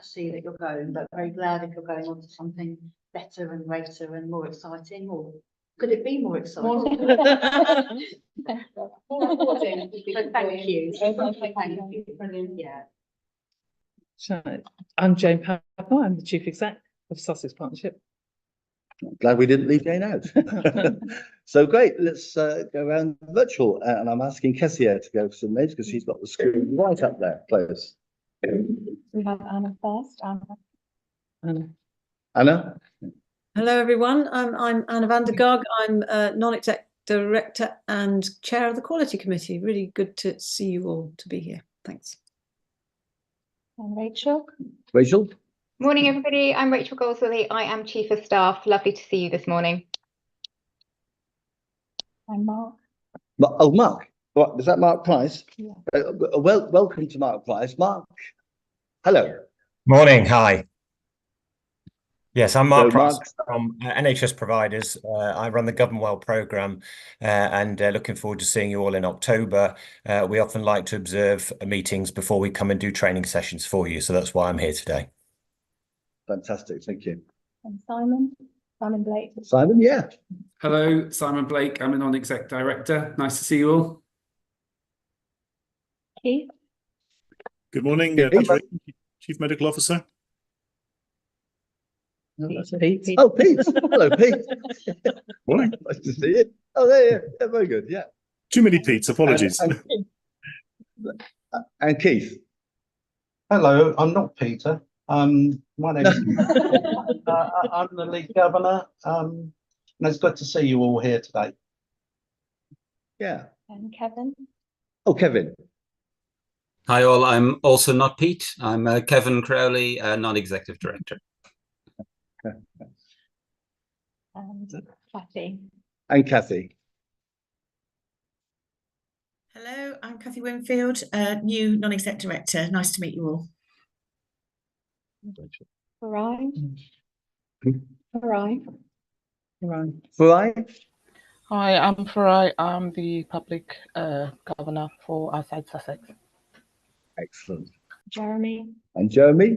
see that you're going, but very glad if you're going on to something better and greater and more exciting. Or could it be more exciting? Thank you. Thank you. Brilliant. Yeah. So, I'm Jane Powell. I'm the Chief Exec of Sussex Partnership. Glad we didn't leave Jane out. So great, let's go around virtual, and I'm asking Kessia to go for some names because she's got the screen right up there close. We have Anna first. Anna? Hello, everyone. I'm Anna van der Garg. I'm non-exec director and chair of the Quality Committee. Really good to see you all, to be here. Thanks. And Rachel. Rachel? Morning, everybody. I'm Rachel Goldsworthy. I am Chief of Staff. Lovely to see you this morning. And Mark. Oh, Mark. What, is that Mark Price? Yeah. Welcome to Mark Price. Mark, hello. Morning, hi. Yes, I'm Mark So Price Mark- from NHS Providers. I run the Govern Well programme and looking forward to seeing you all in October. We often like to observe meetings before we come and do training sessions for you, so that's why I'm here today. Fantastic, thank you. And Simon. Simon Blake. Simon, yeah. Hello, Simon Blake. I'm a non-exec director. Nice to see you all. Keith. Good morning, Good Peter, morning. Chief Medical Officer. No, that's it. Pete. Oh, Pete. Hello, Pete. Morning. Nice to see you. Oh, there you are. Yeah, very good, yeah. Too many Pete's, apologies. And Keith. Hello, I'm not Peter. My name is I'm the lead governor. And it's good to see you all here today. Yeah. And Kevin. Oh, Kevin. Hi all, I'm also not Pete. I'm Kevin Crowley, non-executive director. And Kathy. And Kathy. Hello, I'm Kathy Winfield, new non-exec director. Nice to meet you all. Farai. Farai. Farai. Hi, I'm Farai. I'm the public governor for outside Sussex. Excellent. Jeremy. And Jeremy.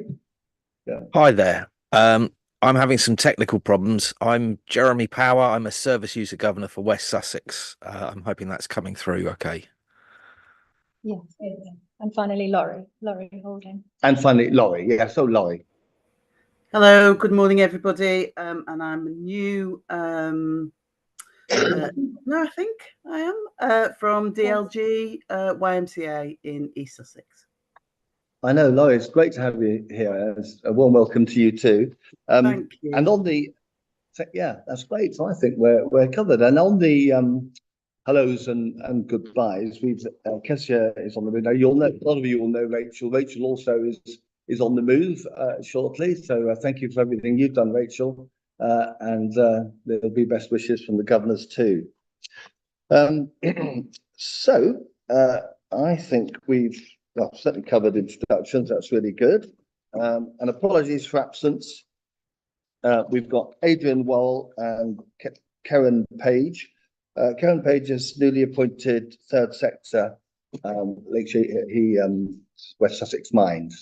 Yeah. Hi there. I'm having some technical problems. I'm Jeremy Power. I'm a service user governor for West Sussex. I'm hoping that's coming through okay. Yes. And finally, Laurie. Laurie Holding. And finally, Laurie. Yeah, so Laurie. Hello, good morning, everybody. And I'm a new, no, I think I am, from DLG YMCA in East Sussex. I know, Laurie, it's great to have you here. It's a warm welcome to you too. Thank you. And on the, yeah, that's great. So I think we're covered. And on the hellos and goodbyes, we've Kessia is on the move. Now you'll know, a lot of you will know Rachel. Rachel also is on the move shortly. So thank you for everything you've done, Rachel. And there'll be best wishes from the governors too. So I think we've certainly covered introductions. That's really good. And apologies for absence. We've got Adrian Wall and Karen Page. Karen Page is newly appointed third sector. He West Sussex Mind.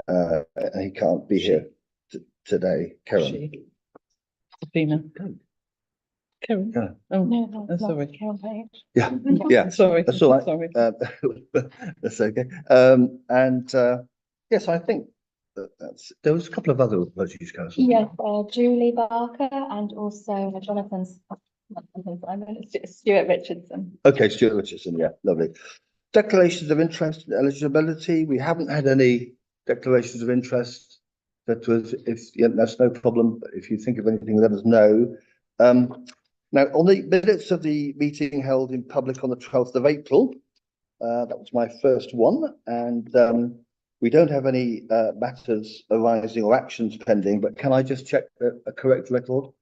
And he can't be here today. Karen. Sabina. Karen. Karen. Oh, No, that's sorry. not Karen Page. Yeah, yeah. Sorry. That's all right. Sorry. That's okay. Yes, I think there was a couple of other apologies, guys. Yes, Julie Barker and also Stuart Richardson. Okay, Stuart Richardson. Yeah, lovely. Declarations of interest and eligibility. We haven't had any declarations of interest. That was, that's no problem. If you think of anything, let us know. Now, on the minutes of the meeting held in public on the 12th of April, that was my first one, and we don't have any matters arising or actions pending, but can I just check a correct record?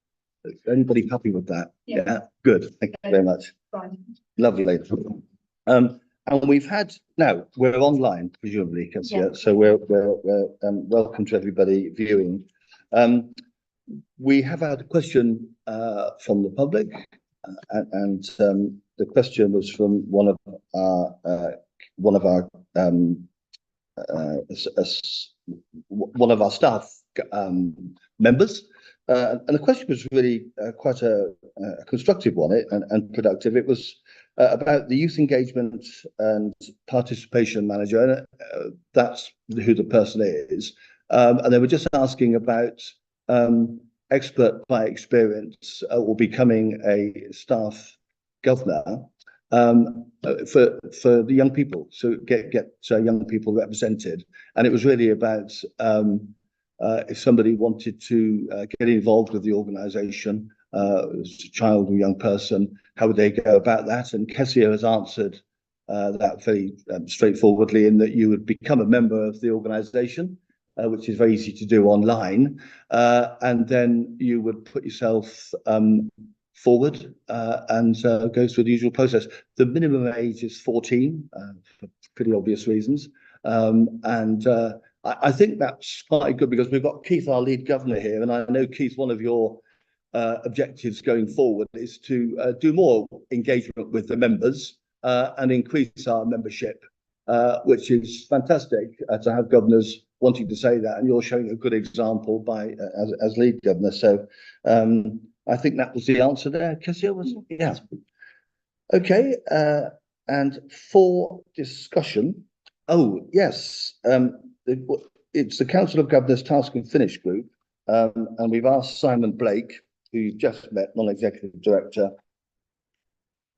Anybody happy with that? Yeah. Good. Thank you very much. Fine. Lovely. And we've had, now we're online, presumably, Kessia, so we're welcome to everybody viewing. We have had a question from the public, and the question was from one of our one of our staff members. And the question was really quite a constructive one and productive. It was about the youth engagement and participation manager. That's who the person is. And they were just asking about expert by experience or becoming a staff governor for the young people, so get young people represented. And it was really about if somebody wanted to get involved with the organisation, as a child or young person, how would they go about that? And Kezia has answered that very straightforwardly, in that you would become a member of the organisation, which is very easy to do online, and then you would put yourself forward and go through the usual process. The minimum age is 14 for pretty obvious reasons, and I think that's quite good, because we've got Keith, our lead governor, here, and I know, Keith, one of your objectives going forward is to do more engagement with the members and increase our membership, which is fantastic to have governors wanting to say that, and you're showing a good example by as lead governor. So I think that was the answer there. Kezia, was it? Yeah. Okay, and for discussion, oh yes, it's the Council of Governors Task and Finish group, and we've asked Simon Blake, who you've just met, non-executive director.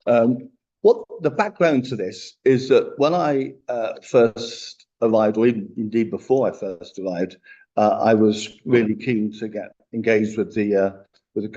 What the background to this is that when I first arrived, or even indeed before I first arrived, I was really keen to get engaged with the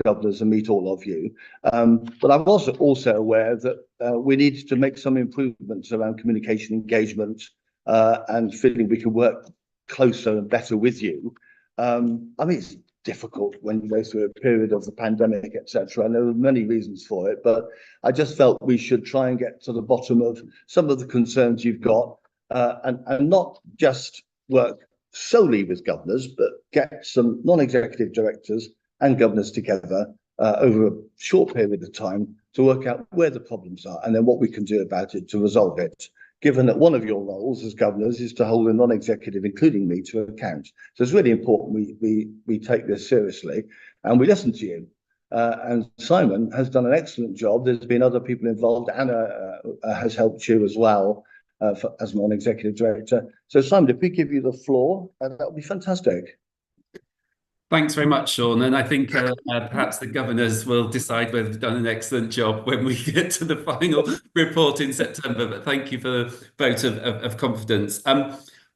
governors and meet all of you. But I was also aware that we needed to make some improvements around communication engagement and feeling we could work closer and better with you. I mean, it's difficult when you go through a period of the pandemic, etc. And there were many reasons for it, but I just felt we should try and get to the bottom of some of the concerns you've got, and not just work solely with governors, but get some non-executive directors and governors together over a short period of time to work out where the problems are and then what we can do about it to resolve it, given that one of your roles as governors is to hold a non-executive, including me, to account. So it's really important we take this seriously and we listen to you. And Simon has done an excellent job. There's been other people involved. Anna has helped you as well as non-executive director. So Simon, if we give you the floor, that would be fantastic. Thanks very much, Sean. And I think perhaps the governors will decide whether they've done an excellent job when we get to the final report in September. But thank you for the vote of confidence.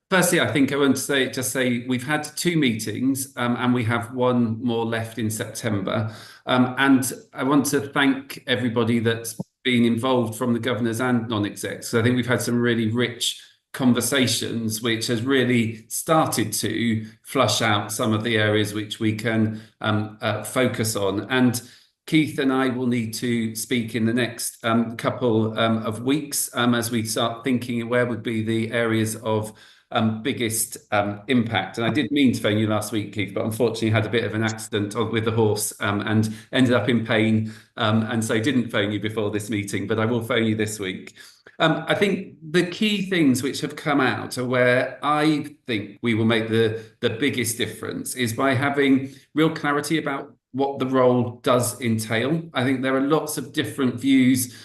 Firstly, I think I want to say we've had 2 meetings and we have 1 more left in September. And I want to thank everybody that's been involved from the governors and non-execs. So I think we've had some really rich conversations, which has really started to flush out some of the areas which we can focus on. And Keith and I will need to speak in the next couple of weeks as we start thinking where would be the areas of biggest impact. And I did mean to phone you last week, Keith, but unfortunately had a bit of an accident with the horse and ended up in pain, and so didn't phone you before this meeting, but I will phone you this week. I think the key things which have come out are where I think we will make the biggest difference is by having real clarity about what the role does entail. I think there are lots of different views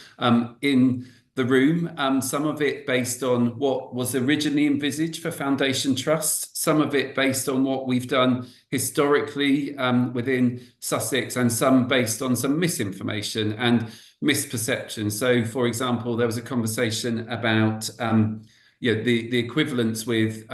in the room, some of it based on what was originally envisaged for Foundation Trust, some of it based on what we've done historically within Sussex, and some based on some misinformation and misperception. So, for example, there was a conversation about the equivalence with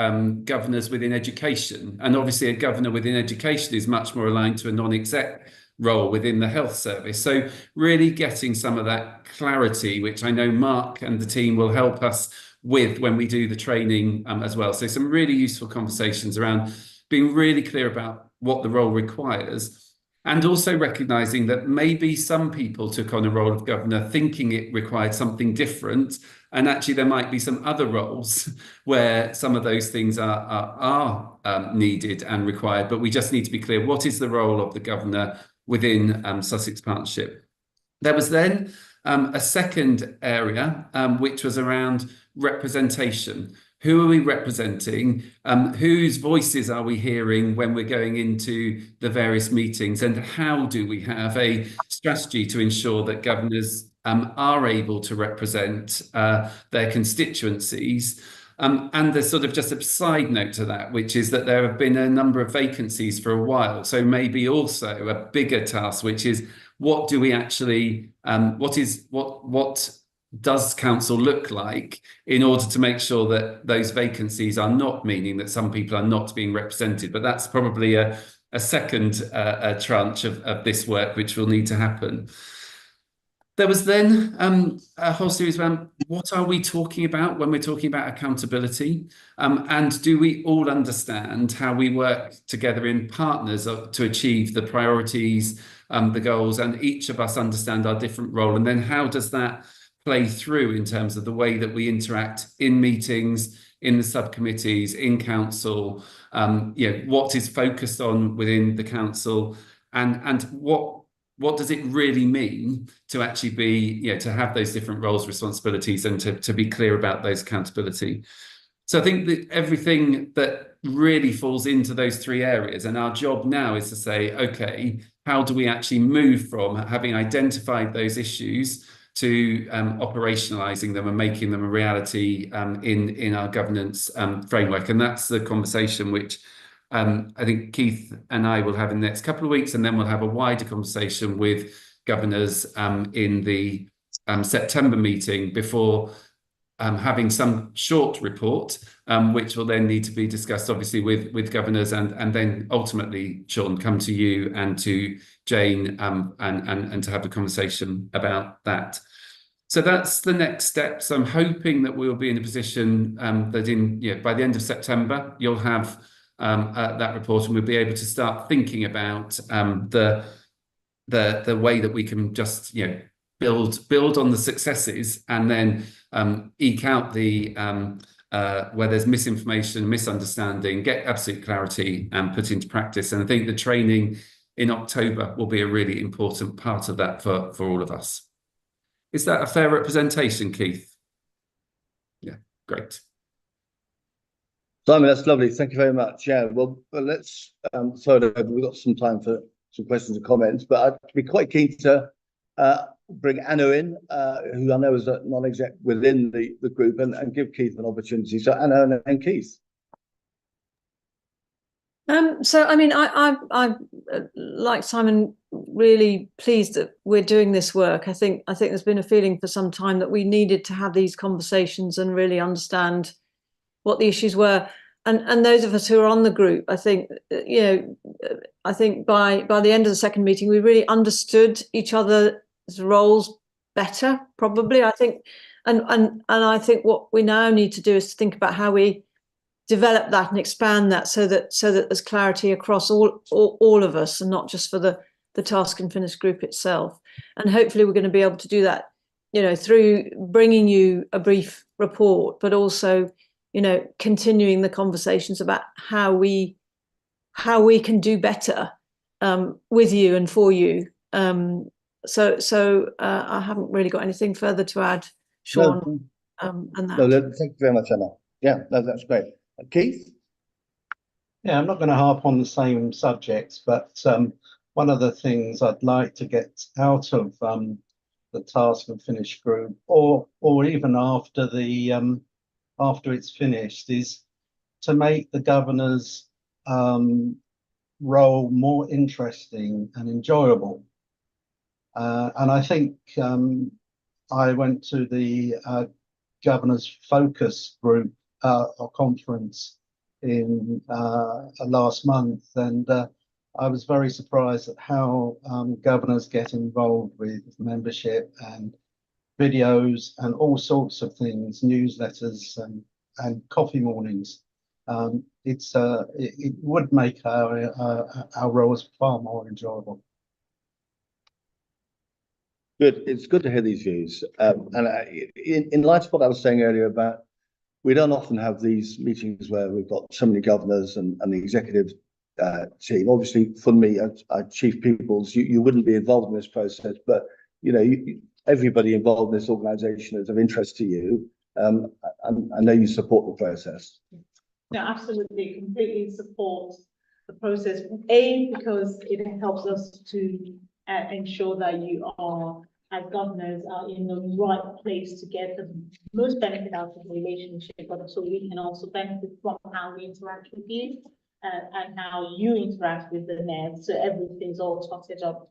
governors within education. And obviously a governor within education is much more aligned to a non-exec role within the health service. So really getting some of that clarity, which I know Mark and the team will help us with when we do the training as well. So some really useful conversations around being really clear about what the role requires, and also recognising that maybe some people took on a role of governor thinking it required something different, and actually there might be some other roles where some of those things are needed and required, but we just need to be clear, what is the role of the governor within Sussex Partnership? There was then a second area, which was around representation. Who are we representing? Whose voices are we hearing when we're going into the various meetings? And how do we have a strategy to ensure that governors are able to represent their constituencies? And there's sort of just a side note to that, which is that there have been a number of vacancies for a while. So maybe also a bigger task, which is what do we actually, what does council look like in order to make sure that those vacancies are not meaning that some people are not being represented? But that's probably a second tranche of this work, which will need to happen. There was then a whole series around what are we talking about when we're talking about accountability? And do we all understand how we work together in partners to achieve the priorities, the goals, and each of us understand our different role? And then how does that play through in terms of the way that we interact in meetings, in the subcommittees, in council, what is focused on within the council, and what does it really mean to actually be, to have those different roles, responsibilities, and to be clear about those accountability. So I think that everything that really falls into those three areas, and our job now is to say, okay, how do we actually move from having identified those issues to operationalizing them and making them a reality in our governance framework? And that's the conversation which I think Keith and I will have in the next couple of weeks, and then we'll have a wider conversation with governors in the September meeting before having some short report, which will then need to be discussed, obviously, with governors, and then ultimately, Sean, come to you and to Jane and to have a conversation about that. So that's the next step. So I'm hoping that we'll be in a position that by the end of September, you'll have that report, and we'll be able to start thinking about the way that we can just build on the successes, and then eke out the where there's misinformation, misunderstanding, get absolute clarity and put into practice. And I think the training in October will be a really important part of that for all of us. Is that a fair representation, Keith? Yeah, great. Simon, that's lovely. Thank you very much. Yeah, well, let's throw it over. We've got some time for some questions and comments, but I'd be quite keen to bring Anna in, who I know is a non-exec within the group, and give Keith an opportunity. So Anna and Keith. So, I mean, I like Simon, really pleased that we're doing this work. I think there's been a feeling for some time that we needed to have these conversations and really understand what the issues were. And those of us who are on the group, I think, I think by the end of the second meeting, we really understood each other's roles better, probably. I think, and I think what we now need to do is to think about how we develop that and expand that so that there's clarity across all of us, and not just for the Task and Finish group itself. And hopefully we're going to be able to do that, through bringing you a brief report, but also, continuing the conversations about how we can do better with you and for you. So I haven't really got anything further to add, Sean. And that. No, thank you very much, Anna. Yeah, that's great. Keith? Yeah, I'm not going to harp on the same subjects, but one of the things I'd like to get out of the Task and Finish group, or even after after it's finished, is to make the governor's role more interesting and enjoyable. And I think I went to the governor's focus group or conference in last month, and I was very surprised at how governors get involved with membership and videos and all sorts of things, newsletters and coffee mornings. It would make our roles far more enjoyable. Good. It's good to hear these views. And in light of what I was saying earlier about, we don't often have these meetings where we've got so many governors and the executive team. Obviously, for me, as Chief Peoples, you wouldn't be involved in this process, but everybody involved in this organisation is of interest to you. I know you support the process. No, absolutely, completely support the process. A, because it helps us to ensure that you are, as governors, are in the right place to get the most benefit out of the relationship, but so we can also benefit from how we interact with you and how you interact with the net, so everything's all totted up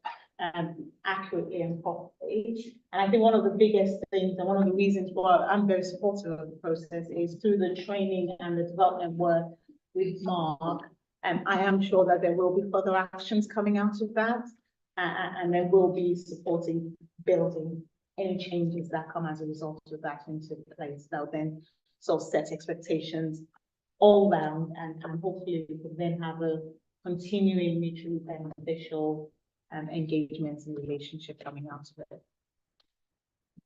accurately and properly. And I think one of the biggest things and one of the reasons why I'm very supportive of the process is through the training and the development work with Mark. And I am sure that there will be further actions coming out of that, and there will be supporting building any changes that come as a result of that into place. They'll then sort of set expectations all round, and hopefully we can then have a continuing mutually beneficial engagements and relationship coming out of it.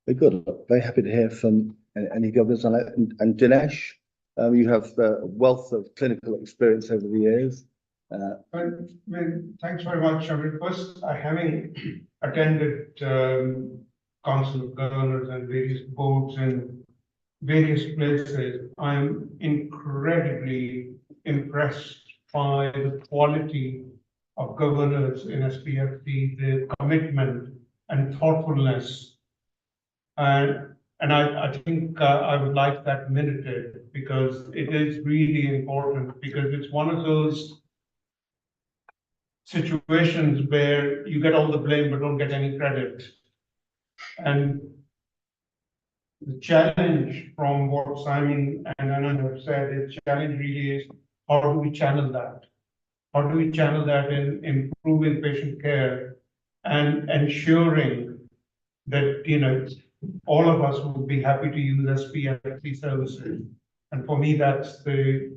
Very good. Very happy to hear from any governors on it. And Dinesh, you have a wealth of clinical experience over the years. Thanks very much. I mean, first, having attended Council of Governors and various boards in various places, I'm incredibly impressed by the quality of governors in SPFT, the commitment and thoughtfulness. And I think I would like that minuted, because it is really important, because it's one of those situations where you get all the blame but don't get any credit. And the challenge, from what Simon and Anna have said, the challenge really is, how do we channel that? How do we channel that in improving patient care and ensuring that, you know, all of us would be happy to use SPFT services? And for me, that's the,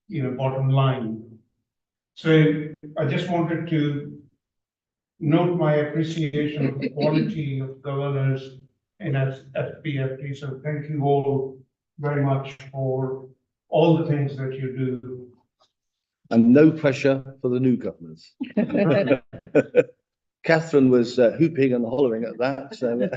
you know, bottom line. So I just wanted to note my appreciation of the quality of governors in SPFT. So thank you all very much for all the things that you do. And no pressure for the new governors. Catherine was whooping and hollering at that. So.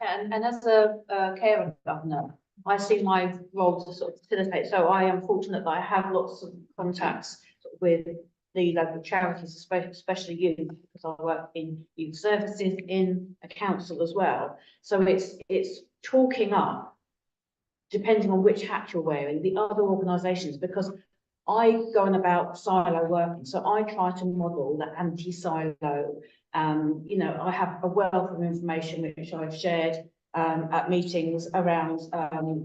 And as a carer governor, I see my role to sort of facilitate. So I am fortunate that I have lots of contacts with the local charities, especially youth, because I work in youth services in a council as well. So it's talking up, depending on which hat you're wearing, the other organisations, because I go on about silo working, so I try to model the anti-silo. You know, I have a wealth of information which I've shared at meetings around,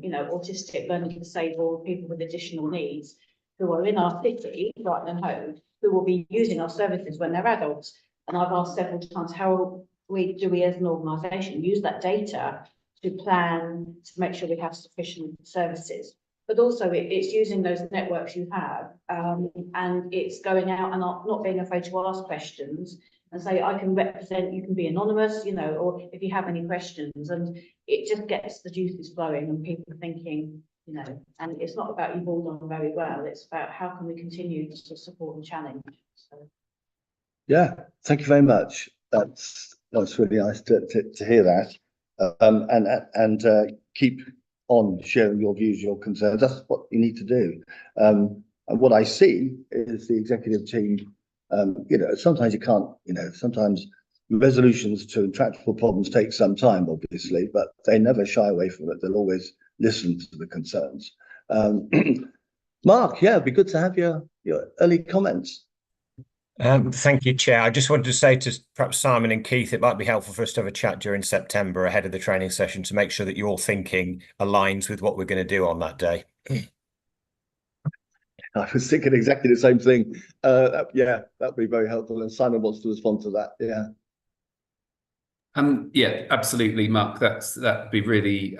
you know, autistic, learning disabled, people with additional needs who are in our city, Brighton and Hove, who will be using our services when they're adults. And I've asked several times, how do we as an organisation use that data to plan to make sure we have sufficient services? But also it's using those networks you have, and it's going out and not being afraid to ask questions and say, I can represent, you can be anonymous, you know, or if you have any questions, and it just gets the juices flowing and people thinking, you know, and it's not about you've all done very well, it's about how can we continue to support and challenge. So. Yeah, thank you very much. That's really nice to hear that, and keep on sharing your views, your concerns. That's what you need to do. And what I see is the executive team, you know, sometimes you can't, you know, sometimes resolutions to intractable problems take some time, obviously, but they never shy away from it. They'll always listen to the concerns. Mark, yeah, it'd be good to have your early comments. Thank you, Chair. I just wanted to say to perhaps Simon and Keith, it might be helpful for us to have a chat during September ahead of the training session to make sure that your thinking aligns with what we're going to do on that day. I was thinking exactly the same thing. Yeah, that'd be very helpful. And Simon wants to respond to that. Yeah. Yeah, absolutely, Mark. That'd be really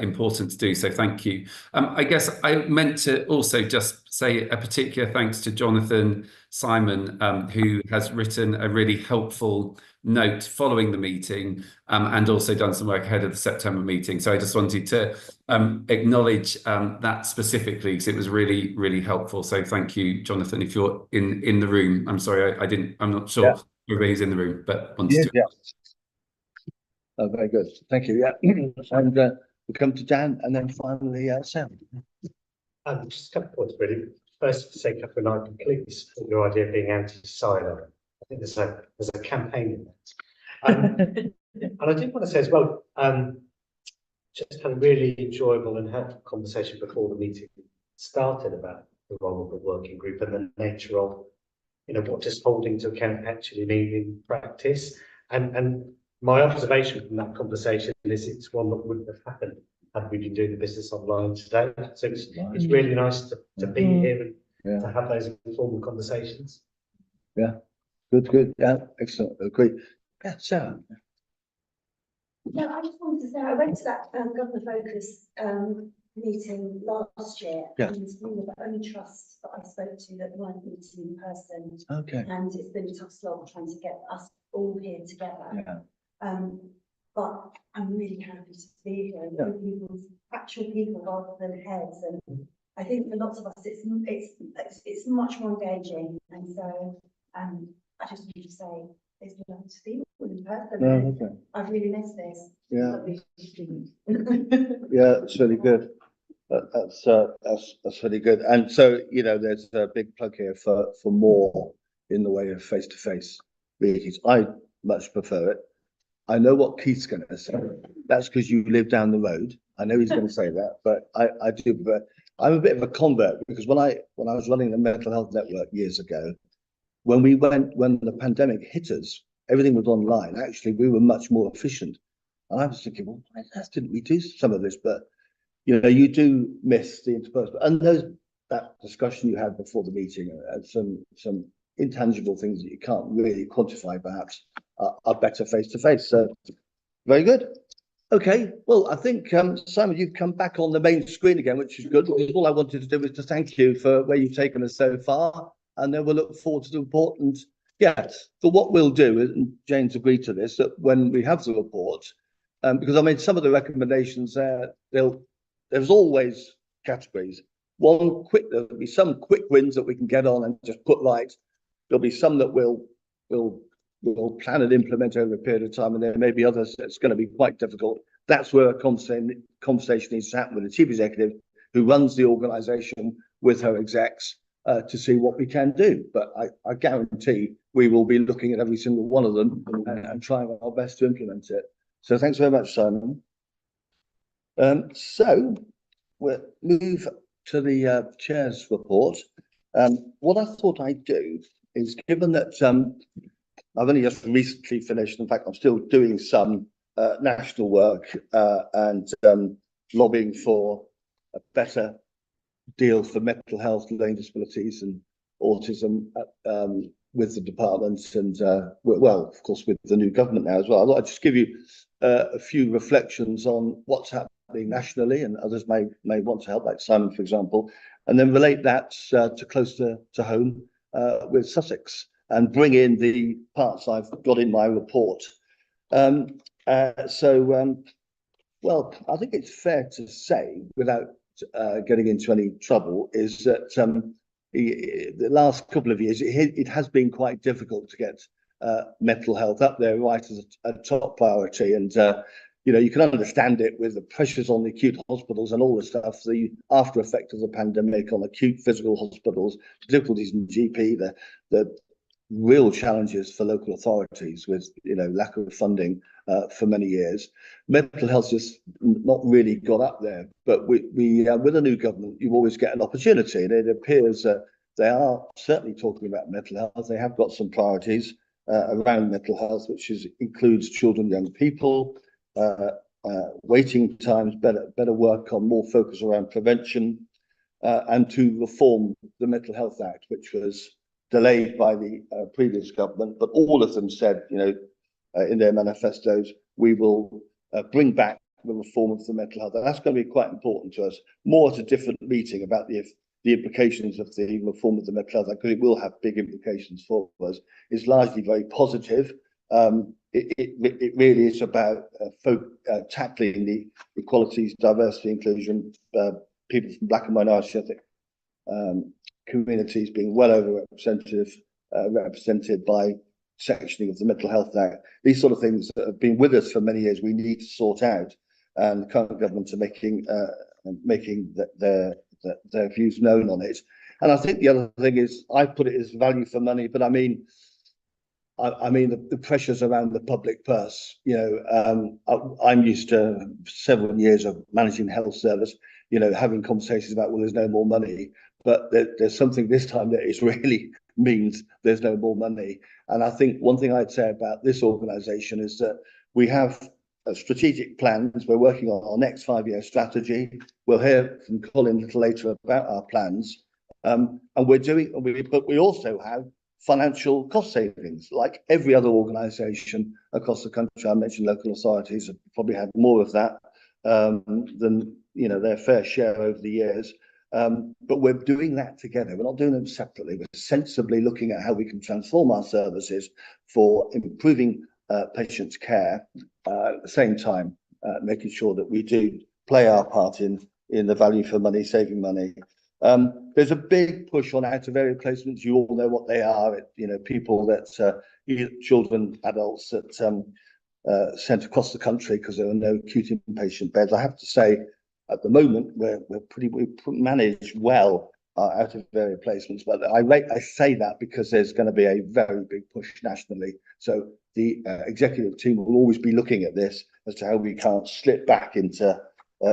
important to do. So thank you. I guess I meant to also just say a particular thanks to Jonathan Simon, who has written a really helpful note following the meeting, and also done some work ahead of the September meeting. So I just wanted to acknowledge that specifically, because it was really, really helpful. So thank you, Jonathan, if you're in the room. I'm sorry, I'm not sure everybody's in the room, but wanted to. Yeah. Oh, very good. Thank you. Yeah. And we'll come to Dan and then finally Sam. Just a couple of points really. First, to say, Catherine, I completely support your idea of being anti-silo. I think there's a campaign in that. And I did want to say as well, just had a really enjoyable and helpful conversation before the meeting started about the role of the working group and the nature of, what does holding to account actually mean in practice. And my observation from that conversation is it's one that wouldn't have happened had we been doing the business online today. So it's really nice to be here and to have those informal conversations. Yeah, good. Yeah, excellent. Agree. Yeah, Sarah. No, I just wanted to say, I went to that Governor Focus meeting last year, and we were the only trust that I spoke to that weren't meeting in person. Okay. And it's been a tough slog trying to get us all here together. But I'm really happy to be here and with people's actual people rather than heads. And I think for lots of us, it's much more engaging. And so I just want to say, it's lovely to see you in person. I've really missed this. Yeah. Yeah, it's really good. That's really good. And so, there's a big plug here for more in the way of face-to-face meetings. I much prefer it. I know what Keith's going to say. That's because you live down the road. I know he's going to say that, but I do prefer. I'm a bit of a convert because when I was running the mental health network years ago, when the pandemic hit us, everything was online. Actually, we were much more efficient. And I was thinking, well, why didn't we do some of this? But you do miss the interpersonal, and that discussion you had before the meeting, and some intangible things that you can't really quantify, perhaps, are better face to face. So, very good. Okay, well, I think Simon, you've come back on the main screen again, which is good. All I wanted to do was to thank you for where you've taken us so far, and then we'll look forward to the report. And so what we'll do, and Jane's agreed to this, that when we have the report, because I mean some of the recommendations there, there's always categories. There'll be some quick wins that we can get on and just put right. There'll be some that we'll plan and implement over a period of time, and there may be others that's going to be quite difficult. That's where a conversation needs to happen with the chief executive, who runs the organisation with her execs, to see what we can do. But I guarantee we will be looking at every single one of them and trying our best to implement it. So thanks very much, Simon. So we'll move to the chair's report. What I thought I'd do is, given that I've only just recently finished, in fact, I'm still doing some national work and lobbying for a better deal for mental health, learning disabilities and autism with the department and, well, of course, with the new government now as well. I thought I'd just give you a few reflections on what's happening nationally, and others may want to help, like Simon, for example, and then relate that to close to home with Sussex, and bring in the parts I've got in my report. Well, I think it's fair to say, without getting into any trouble, is that the last couple of years, it has been quite difficult to get mental health up there right as a top priority. And, you can understand it with the pressures on the acute hospitals and all the stuff, the after effect of the pandemic on acute physical hospitals, difficulties in GP, the real challenges for local authorities with, lack of funding for many years. Mental health just not really got up there. But we with a new government, you always get an opportunity. And it appears that they are certainly talking about mental health. They have got some priorities around mental health, which includes children, young people, waiting times, better work on more focus around prevention, and to reform the Mental Health Act, which was delayed by the previous government. But all of them said, in their manifestos, we will bring back the reform of the mental health. And that's going to be quite important to us. More at a different meeting about the implications of the reform of the mental health, because it will have big implications for us. It's largely very positive. It really is about tackling the equalities, diversity, inclusion, people from black and minority ethnic communities being well represented by sectioning of the Mental Health Act. These sort of things that have been with us for many years, we need to sort out. and the current government are making their views known on it. And I think the other thing is, I put it as value for money, but I mean the pressures around the public purse. You know, I'm used to several years of managing the health service, you know, having conversations about, well, there's no more money, but there's something this time that is really means there's no more money. And I think one thing I'd say about this organisation is that we have strategic plans. We're working on our next 5-year strategy. We'll hear from Colin a little later about our plans. And we're doing, but we also have financial cost savings, like every other organisation across the country. I mentioned local authorities have probably had more of that than, you know, their fair share over the years. But we're doing that together. We're not doing them separately. We're sensibly looking at how we can transform our services for improving patients' care, at the same time making sure that we do play our part in the value for money, saving money. There's a big push on out of area placements. You all know what they are. You know, people that children, adults that sent across the country because there are no acute inpatient beds. I have to say, at the moment, we manage well out of area placements, but I say that because there's going to be a very big push nationally. So the executive team will always be looking at this as to how we can't slip back into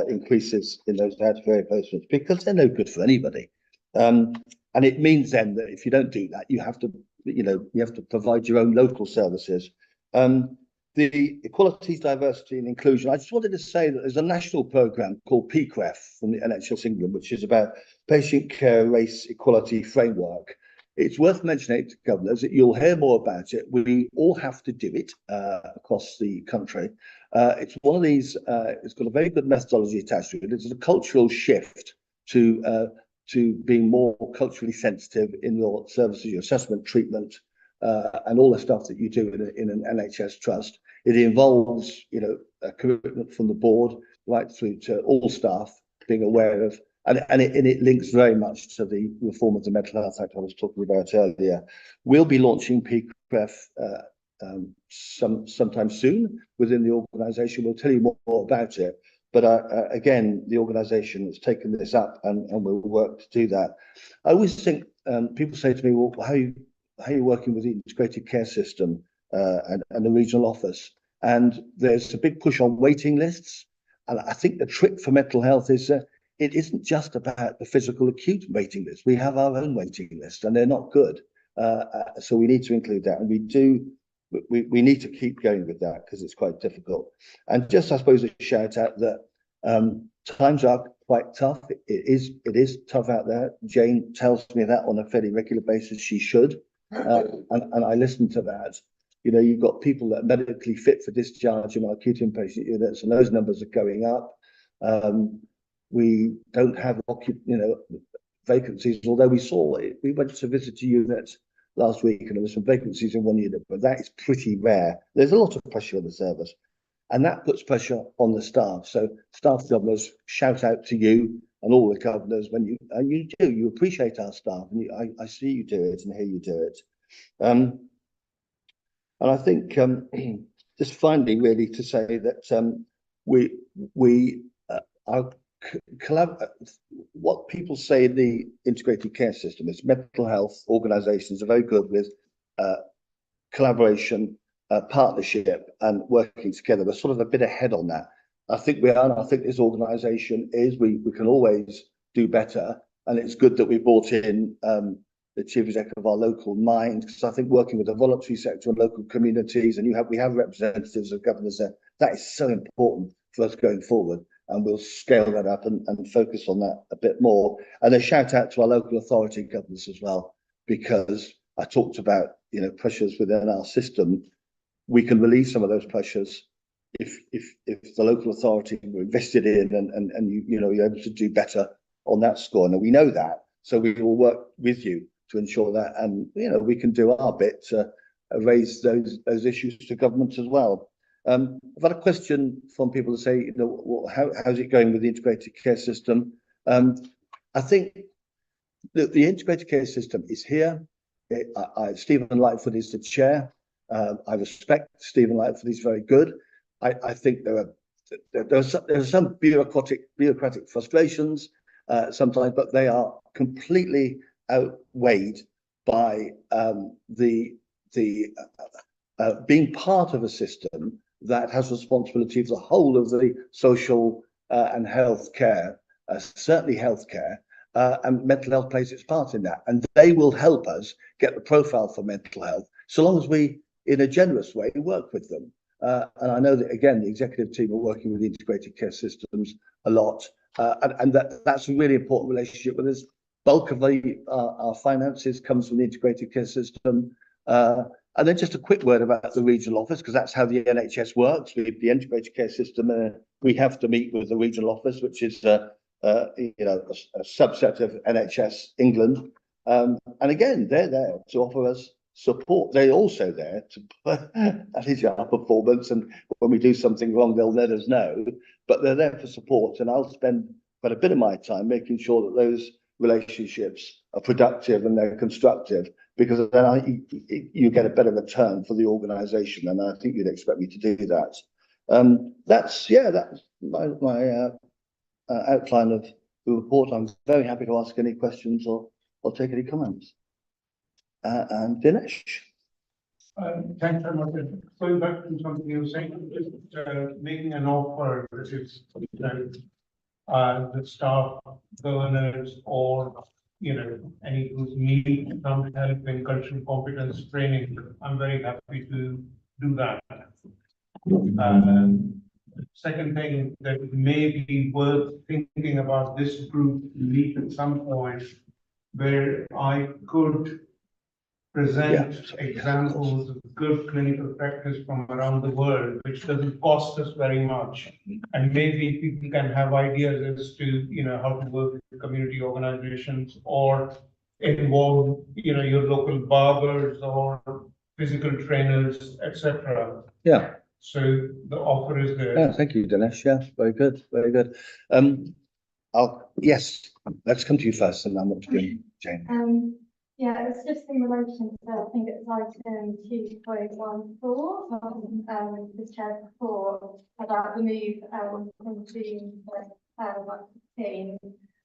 increases in those out of area placements, because they're no good for anybody. And it means then that if you don't do that, you have to, you know, you have to provide your own local services. The Equalities, Diversity and Inclusion, I just wanted to say that there's a national programme called PCREF from the NHS England, which is about patient care, race, equality framework. It's worth mentioning to governors that you'll hear more about it. We all have to do it across the country. It's one of these, it's got a very good methodology attached to it. It's a cultural shift to being more culturally sensitive in your services, your assessment, treatment, and all the stuff that you do in an NHS trust. It involves, you know, a commitment from the board right through to all staff being aware of, and it links very much to the reform of the Mental Health Act I was talking about earlier. We'll be launching PCREF sometime soon within the organisation. We'll tell you more about it. But again, the organisation has taken this up and will work to do that. I always think people say to me, well, how are you working with the integrated care system and the regional office? And there's a big push on waiting lists. And I think the trick for mental health is it isn't just about the physical acute waiting list. We have our own waiting list and they're not good. So we need to include that. And we need to keep going with that because it's quite difficult. And just, I suppose, a shout out that times are quite tough. It is tough out there. Jane tells me that on a fairly regular basis. She should. And I listen to that. You know, you've got people that are medically fit for discharge in our acute inpatient units, and those numbers are going up. We don't have, you know, vacancies, although we went to visit a unit last week and there were some vacancies in one unit, but that is pretty rare. There's a lot of pressure on the service, and that puts pressure on the staff. So staff governors, shout out to you and all the governors when you appreciate our staff, and I see you do it and hear you do it. And I think just finally, really, to say that what people say in the integrated care system is mental health organisations are very good with collaboration, partnership, and working together. We're sort of a bit ahead on that. I think we are, and I think this organisation is. We can always do better, and it's good that we brought in the chief executive of our local mind, because I think working with the voluntary sector and local communities, and we have representatives of governors there, that is so important for us going forward, and we'll scale that up and focus on that a bit more. And a shout out to our local authority governors as well, because I talked about, you know, pressures within our system. We can release some of those pressures if the local authority were invested in and you know, you're able to do better on that score. And we know that, so we will work with you to ensure that, and you know, we can do our bit to raise those issues to government as well. I've had a question from people to say, you know, well, how's it going with the integrated care system? I think that the integrated care system is here. Stephen Lightfoot is the chair. I respect Stephen Lightfoot, he's very good. I think there are there's some bureaucratic frustrations sometimes, but they are completely outweighed by being part of a system that has responsibility for the whole of the social and health care, certainly healthcare, and mental health plays its part in that. And they will help us get the profile for mental health, so long as we, in a generous way, work with them. And I know that, again, the executive team are working with the integrated care systems a lot, and that's a really important relationship with us. Bulk of our finances comes from the integrated care system. And then just a quick word about the regional office, because that's how the NHS works. The integrated care system, we have to meet with the regional office, which is a subset of NHS England. And again, they're there to offer us support. They're also there to manage our performance, and when we do something wrong, they'll let us know. But they're there for support, and I'll spend quite a bit of my time making sure that those relationships are productive and they're constructive, because then you get a better return for the organisation, and I think you'd expect me to do that. That's my outline of the report. I'm very happy to ask any questions or take any comments. And Dinesh. Thanks very much. Going back to something you were saying, just making an offer, which is the staff, governors, or any who's need some help in cultural competence training. I'm very happy to do that. Second thing that may be worth thinking about, this group meet at some point where I could present examples of good clinical practice from around the world, which doesn't cost us very much. And maybe people can have ideas as to, how to work with community organizations or involve, your local barbers or physical trainers, etc. Yeah. So the offer is there. Yeah, thank you, Dinesh. Yeah, very good, very good. Yes, let's come to you first, and I'm up to Jane. Yeah, it's just in relation to, I think it's item 2.14, the chair before, about the move from June to 16.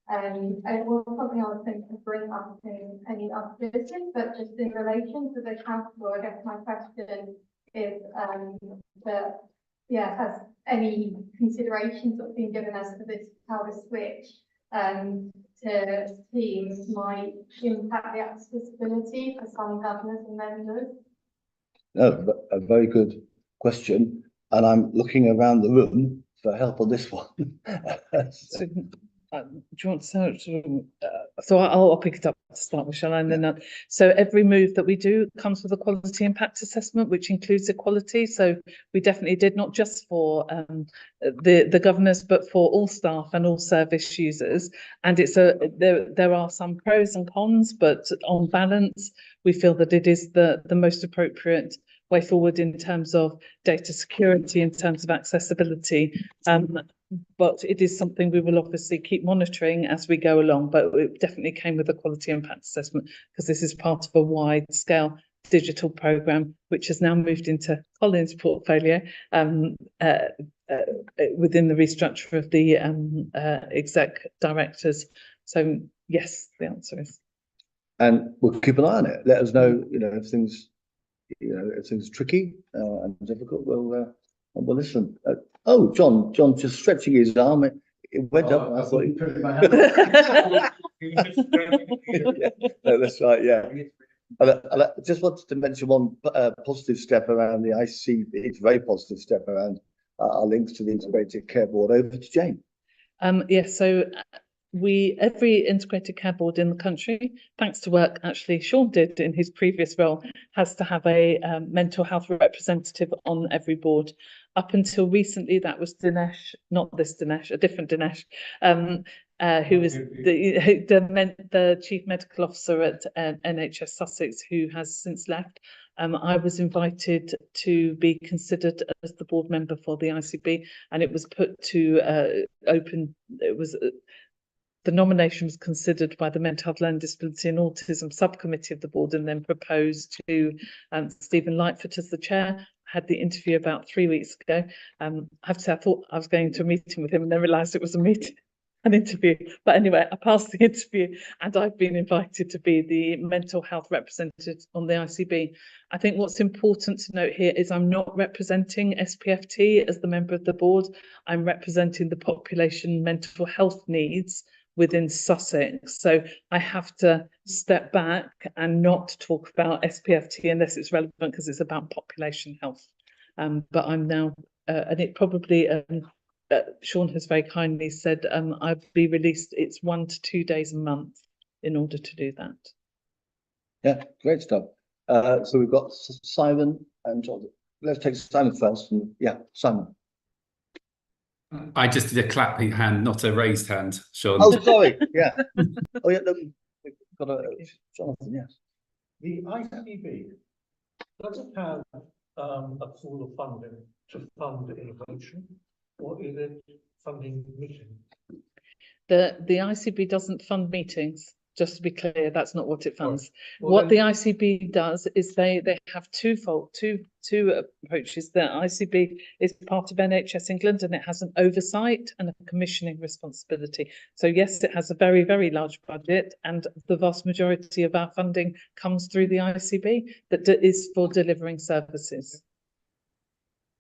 And it was something I was going to bring up in any other business, but just in relation to the council, I guess my question is has any considerations that have been given as to this, how the switch to teams might impact the accessibility for some governors and members? No, a very good question, and I'm looking around the room for help on this one. So, do you want to so I'll pick it up to start with, shall I? And then so every move that we do comes with a quality impact assessment, which includes equality. So we definitely did, not just for the governors, but for all staff and all service users. And it's there are some pros and cons, but on balance, we feel that it is the most appropriate way forward in terms of data security, in terms of accessibility. But it is something we will obviously keep monitoring as we go along. But it definitely came with a quality impact assessment, because this is part of a wide scale digital programme, which has now moved into Colin's portfolio within the restructure of the exec directors. So yes, the answer is. And we'll keep an eye on it. Let us know, if things, if things tricky and difficult, we'll listen. John just stretching his arm. It went up. I thought no, that's right. Yeah. I just wanted to mention one positive step around the IC. It's a very positive step around our links to the Integrated Care Board. Over to Jane. Yes. So every integrated care board in the country, thanks to work actually Sean did in his previous role, has to have a mental health representative on every board. Up until recently, that was Dinesh, not this Dinesh, a different Dinesh, who was the chief medical officer at NHS Sussex, who has since left. I was invited to be considered as the board member for the ICB, and it was put to open. It was. The nomination was considered by the Mental Health, Learning Disability and Autism subcommittee of the board, and then proposed to Stephen Lightfoot as the chair. had the interview about 3 weeks ago. I have to say, I thought I was going to a meeting with him and then realised it was an interview. But anyway, I passed the interview and I've been invited to be the mental health representative on the ICB. I think what's important to note here is I'm not representing SPFT as the member of the board. I'm representing the population mental health needs within Sussex. So I have to step back and not talk about SPFT unless it's relevant because it's about population health. But I'm now, and it probably, Sean has very kindly said I'll be released. It's 1 to 2 days a month in order to do that. Yeah, great stuff. So we've got Simon and John. Let's take Simon first. And yeah, Simon. I just did a clapping hand, not a raised hand, Sean. Oh, sorry. Yeah. Oh, yeah. No, we've got a Jonathan. Yes. The ICB, does it have a pool of funding to fund innovation, or is it funding meetings? The ICB doesn't fund meetings. Just to be clear, that's not what it funds. Well, What the ICB does is they have two approaches. The ICB is part of NHS England and it has an oversight and a commissioning responsibility. So yes, it has a very, very large budget and the vast majority of our funding comes through the ICB that is for delivering services.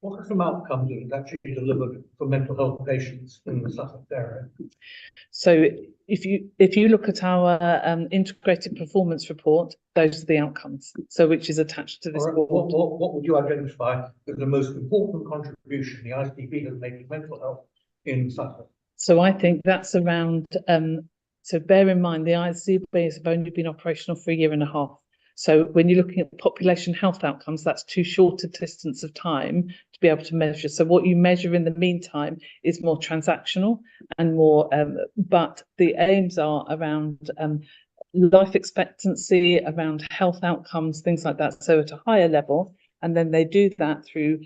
What are some outcomes that is actually delivered for mental health patients in the Sussex area? So if you look at our integrated performance report, those are the outcomes. So which is attached to this Right. board. What would you identify as the most important contribution the ICB has made to mental health in Sussex? So I think that's around. So bear in mind the ICBs have only been operational for 1.5 years. So when you're looking at population health outcomes, that's too short a distance of time to be able to measure. So what you measure in the meantime is more transactional and more, but the aims are around life expectancy, around health outcomes, things like that. So at a higher level, and then they do that through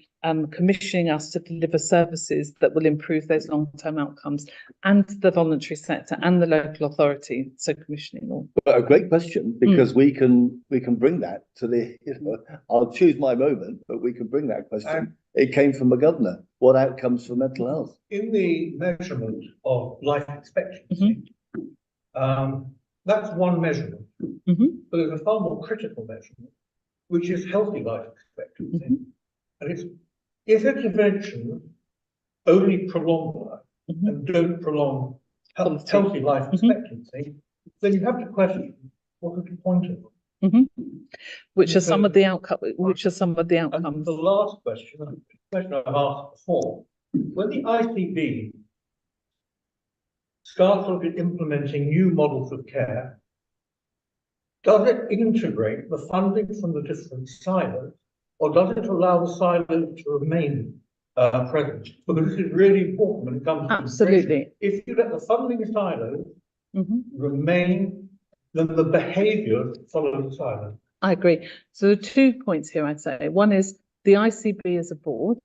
commissioning us to deliver services that will improve those long-term outcomes, and the voluntary sector and the local authority. So commissioning all. Well, a great question, because we can bring that to the, I'll choose my moment, but we can bring that question. It came from a governor. What outcomes for mental health? In the measurement of life expectancy, that's one measurement, but there's a far more critical measurement, which is healthy life expectancy. And it's, if intervention only prolong life and don't prolong healthy life expectancy, then you have to question what is the point of it. Which are some of the outcomes? Which are some of the outcomes? And the last question, the question I've asked before, when the ICB starts looking at implementing new models of care, does it integrate the funding from the different silos, or does it allow the silos to remain present? Because this is really important when it comes to absolutely. If you let the funding silos remain, then the behaviour follows the silos. I agree. So there are 2 points here I'd say. One is the ICB as a board,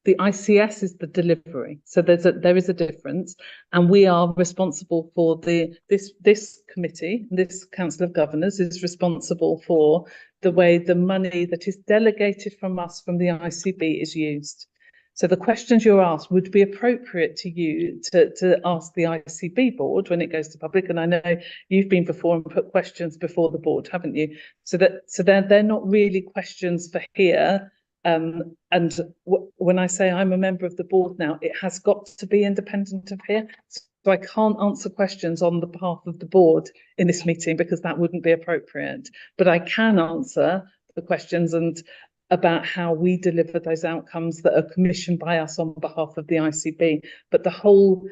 the ICS is the delivery. So there is a difference, and we are responsible for this committee, this Council of Governors is responsible for the way the money that is delegated from us from the ICB is used. So the questions you're asked would be appropriate to you to ask the ICB board when it goes to public. And I know you've been before and put questions before the board, haven't you? So they're not really questions for here. When I say I'm a member of the board now, it has got to be independent of here. So I can't answer questions on the behalf of the board in this meeting because that wouldn't be appropriate. But I can answer the questions and about how we deliver those outcomes that are commissioned by us on behalf of the ICB. But the whole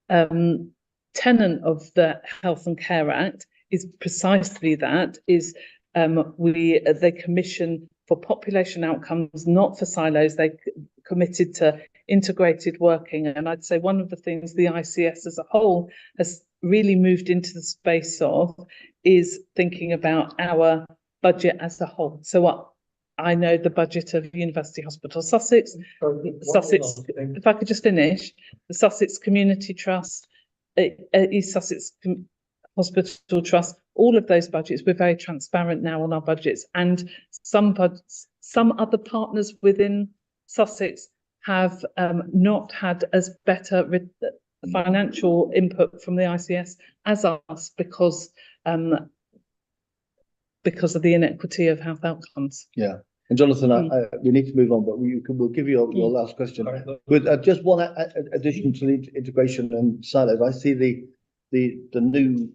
tenet of the Health and Care Act is precisely that, is they commission for population outcomes, not for silos. They committed to integrated working. And I'd say one of the things the ICS as a whole has really moved into the space of is thinking about our budget as a whole. So I know the budget of University Hospital Sussex, if I could just finish, the Sussex Community Trust, East Sussex Hospital Trust, all of those budgets, we're very transparent now on our budgets, and some some other partners within Sussex have not had as better financial input from the ICS as us because of the inequity of health outcomes. Yeah. And Jonathan, we need to move on, but we'll give you your last question. With just one addition to the integration and silos, I see the new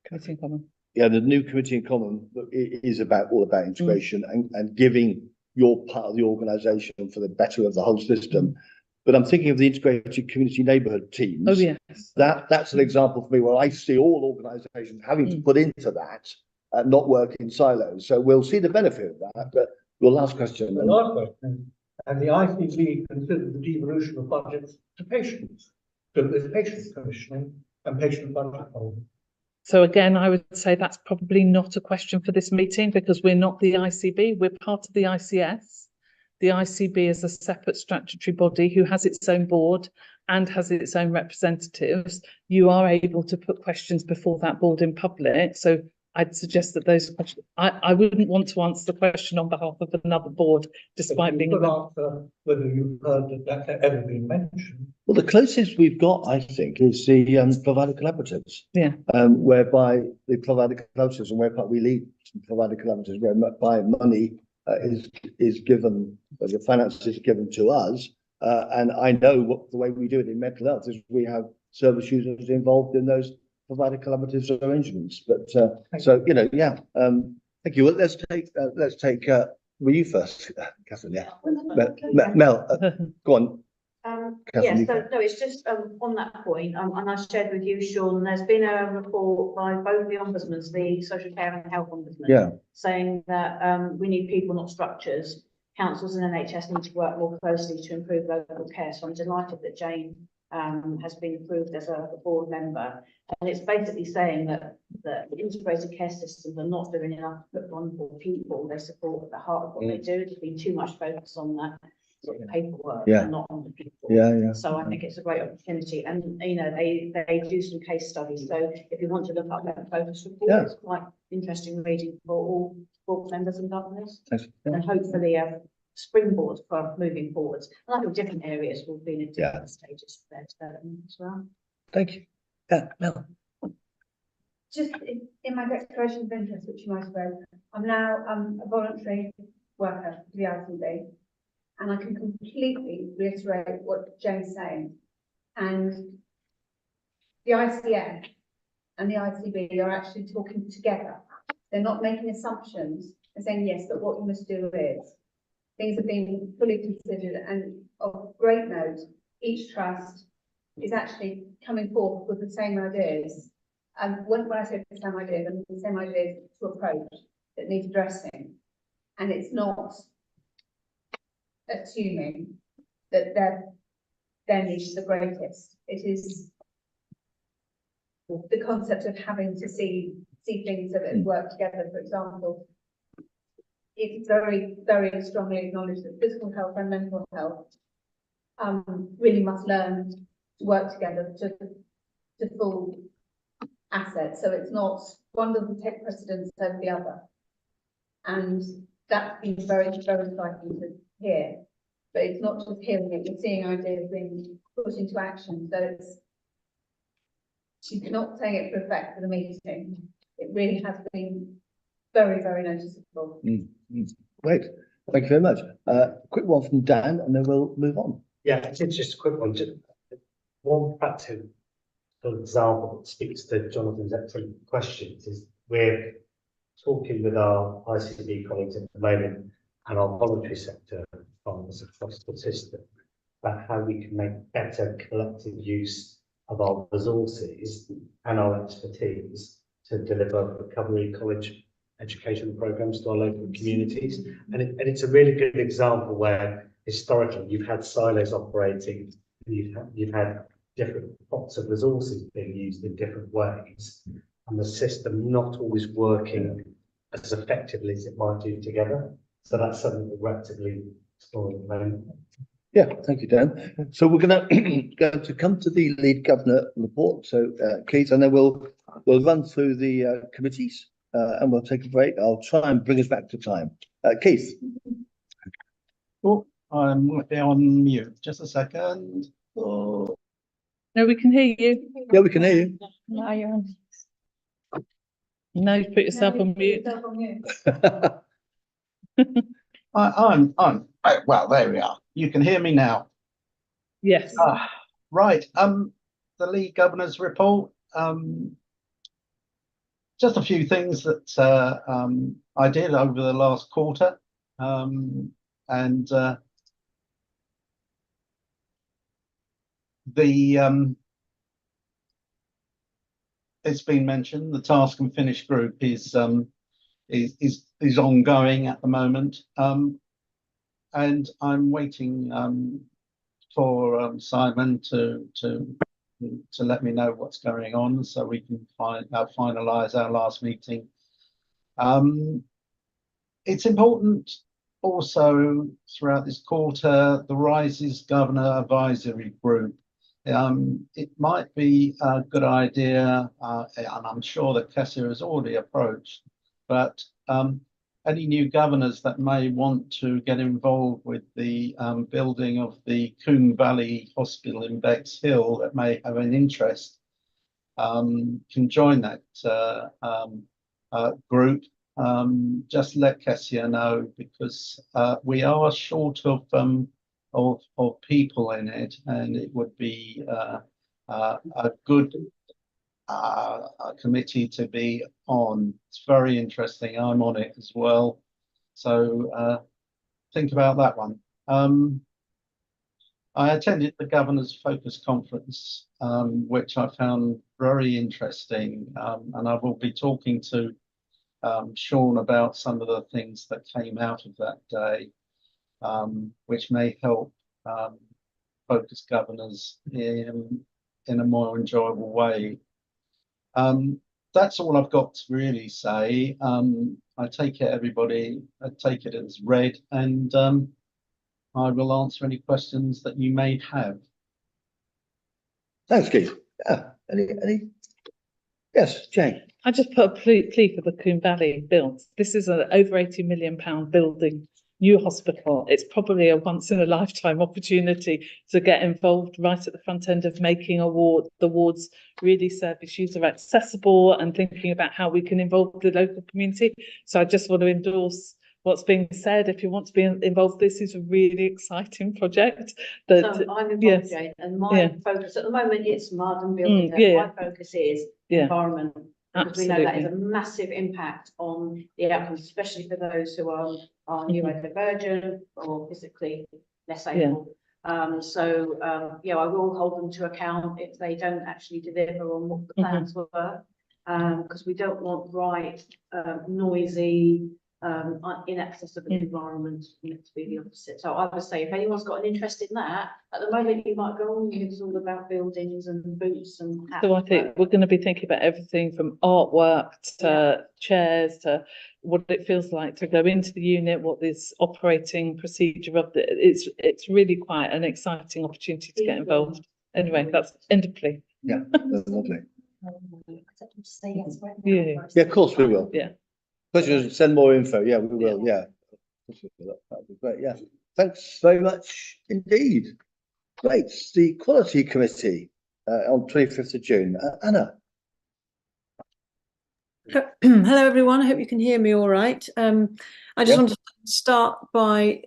committee in common. Yeah, the new committee in common is all about integration and giving your part of the organisation for the better of the whole system. But I'm thinking of the integrated community neighbourhood teams. Oh yes. That's an example for me where I see all organisations having to put into that and not work in silos. So we'll see the benefit of that. But your last question. The last question. And the ICB considered the devolution of budgets to patients. So there's patient commissioning and patient budget holding. So again, I would say that's probably not a question for this meeting because we're not the ICB, we're part of the ICS. The ICB is a separate statutory body who has its own board and has its own representatives. You are able to put questions before that board in public. So I'd suggest that those questions, I wouldn't want to answer the question on behalf of another board, despite being. Answer whether you've heard that that's ever been mentioned. Well, the closest we've got, I think, is the provider collaboratives. Yeah. Whereby the provider collaboratives and whereby we lead provider collaboratives, whereby money is given, the finance is given to us. And I know the way we do it in mental health is we have service users involved in those provider collaboratives arrangements. But so yeah. Thank you. Well, let's take. Were you first, Catherine? Yeah. Mel, go on. Yeah, so no, it's just on that point, and I shared with you, Sean, there's been a report by both the ombudsmans, the social care and health ombudsman, saying that we need people, not structures. Councils and NHS need to work more closely to improve local care. So I'm delighted that Jane has been approved as a board member, and it's basically saying that the integrated care systems are not doing enough to put on for people. They support at the heart of what they do. There's been too much focus on that sort of paperwork and not on the people. So I think it's a great opportunity, and they do some case studies. So if you want to look up that focus report, it's quite interesting reading for all board members and governors, and hopefully a springboard for moving forwards. And I think different areas will be in different stages of their development as well. Thank you. Mel. Just in my declaration of interest, which you might have read, I'm now a voluntary worker for the ICB. And I can completely reiterate what Jane's saying. And the ICF and the ICB are actually talking together. They're not making assumptions and saying, yes, but what you must do is. Things are being fully considered, and of great note, each trust is actually coming forth with the same ideas. And when I say the same ideas, I mean the same ideas to approach that need addressing. And it's not assuming that their niche is the greatest. It is the concept of having to see things that work together. For example, it's very, very strongly acknowledged that physical health and mental health really must learn to work together to full assets. So it's not one doesn't take precedence over the other. And that's been very, very exciting to hear. But it's not just hearing it, you're seeing ideas being put into action. So she's not saying it for effect for the meeting. It really has been very, very noticeable. Great. Thank you very much. Quick one from Dan, and then we'll move on. Yeah, it's just a quick one. Just one practical example that speaks to Jonathan's excellent questions is we're talking with our ICB colleagues at the moment and our voluntary sector partners across the system about how we can make better collective use of our resources and our expertise to deliver recovery college education programs to our local communities. And it's a really good example where historically you've had silos operating, you've had different pots of resources being used in different ways, and the system not always working as effectively as it might do together. So that's something that we're actively exploring at the moment. Yeah, thank you, Dan. So we're going to come to the lead governor report. So Keith, and then we'll run through the committees and we'll take a break. I'll try and bring us back to time. Keith. Oh, I might be on mute. Just a second. Oh. No, we can hear you. Yeah, we can hear you. No, you're on. No, you put yourself on mute. Well, there we are. You can hear me now. Yes. Right. The League Governor's report. Just a few things that I did over the last quarter. It's been mentioned, the Task and Finish group is ongoing at the moment, and I'm waiting for Simon to let me know what's going on, so we can finalise our last meeting. It's important also throughout this quarter, the Rises Governor Advisory Group. It might be a good idea, and I'm sure that Kessia has already approached, but any new governors that may want to get involved with the building of the Coombe Valley Hospital in Bexhill that may have an interest can join that group. Just let Kessia know, because we are short of people in it, and it would be a good committee to be on. It's very interesting. I'm on it as well, so think about that one. I attended the Governor's Focus Conference, which I found very interesting, and I will be talking to Sean about some of the things that came out of that day, which may help focus governors in a more enjoyable way. That's all I've got to really say. I take it as read, and I will answer any questions that you may have. Thanks, Keith. Yeah. Any? Yes, Jane. I just put a plea for the Coombe Valley build. This is an over £80 million building, new hospital. It's probably a once in a lifetime opportunity to get involved right at the front end of making the wards really service user accessible and thinking about how we can involve the local community. So I just want to endorse what's being said. If you want to be involved, this is a really exciting project. So I'm involved, Jane, and my focus at the moment is mud and building. My focus is environment. Because we know that is a massive impact on the outcomes, especially for those who are neurodivergent or physically less able. I will hold them to account if they don't actually deliver on what the plans were, because we don't want bright, noisy, inaccessible environment. To be the opposite. So I would say, if anyone's got an interest in that, at the moment you might go on, it's all about buildings and boots and hats. So I think we're going to be thinking about everything from artwork to chairs to what it feels like to go into the unit, what this operating procedure of it's really quite an exciting opportunity to get involved. Anyway, that's end of plea. Yeah, that's lovely. Yeah, of course we will. Yeah. Pleasure, send more info. Yeah, we will. Yeah. That'd be great. Yeah. Thanks very much indeed. Great. The Quality Committee on 25th of June. Anna. Hello, everyone. I hope you can hear me all right. I just want to start by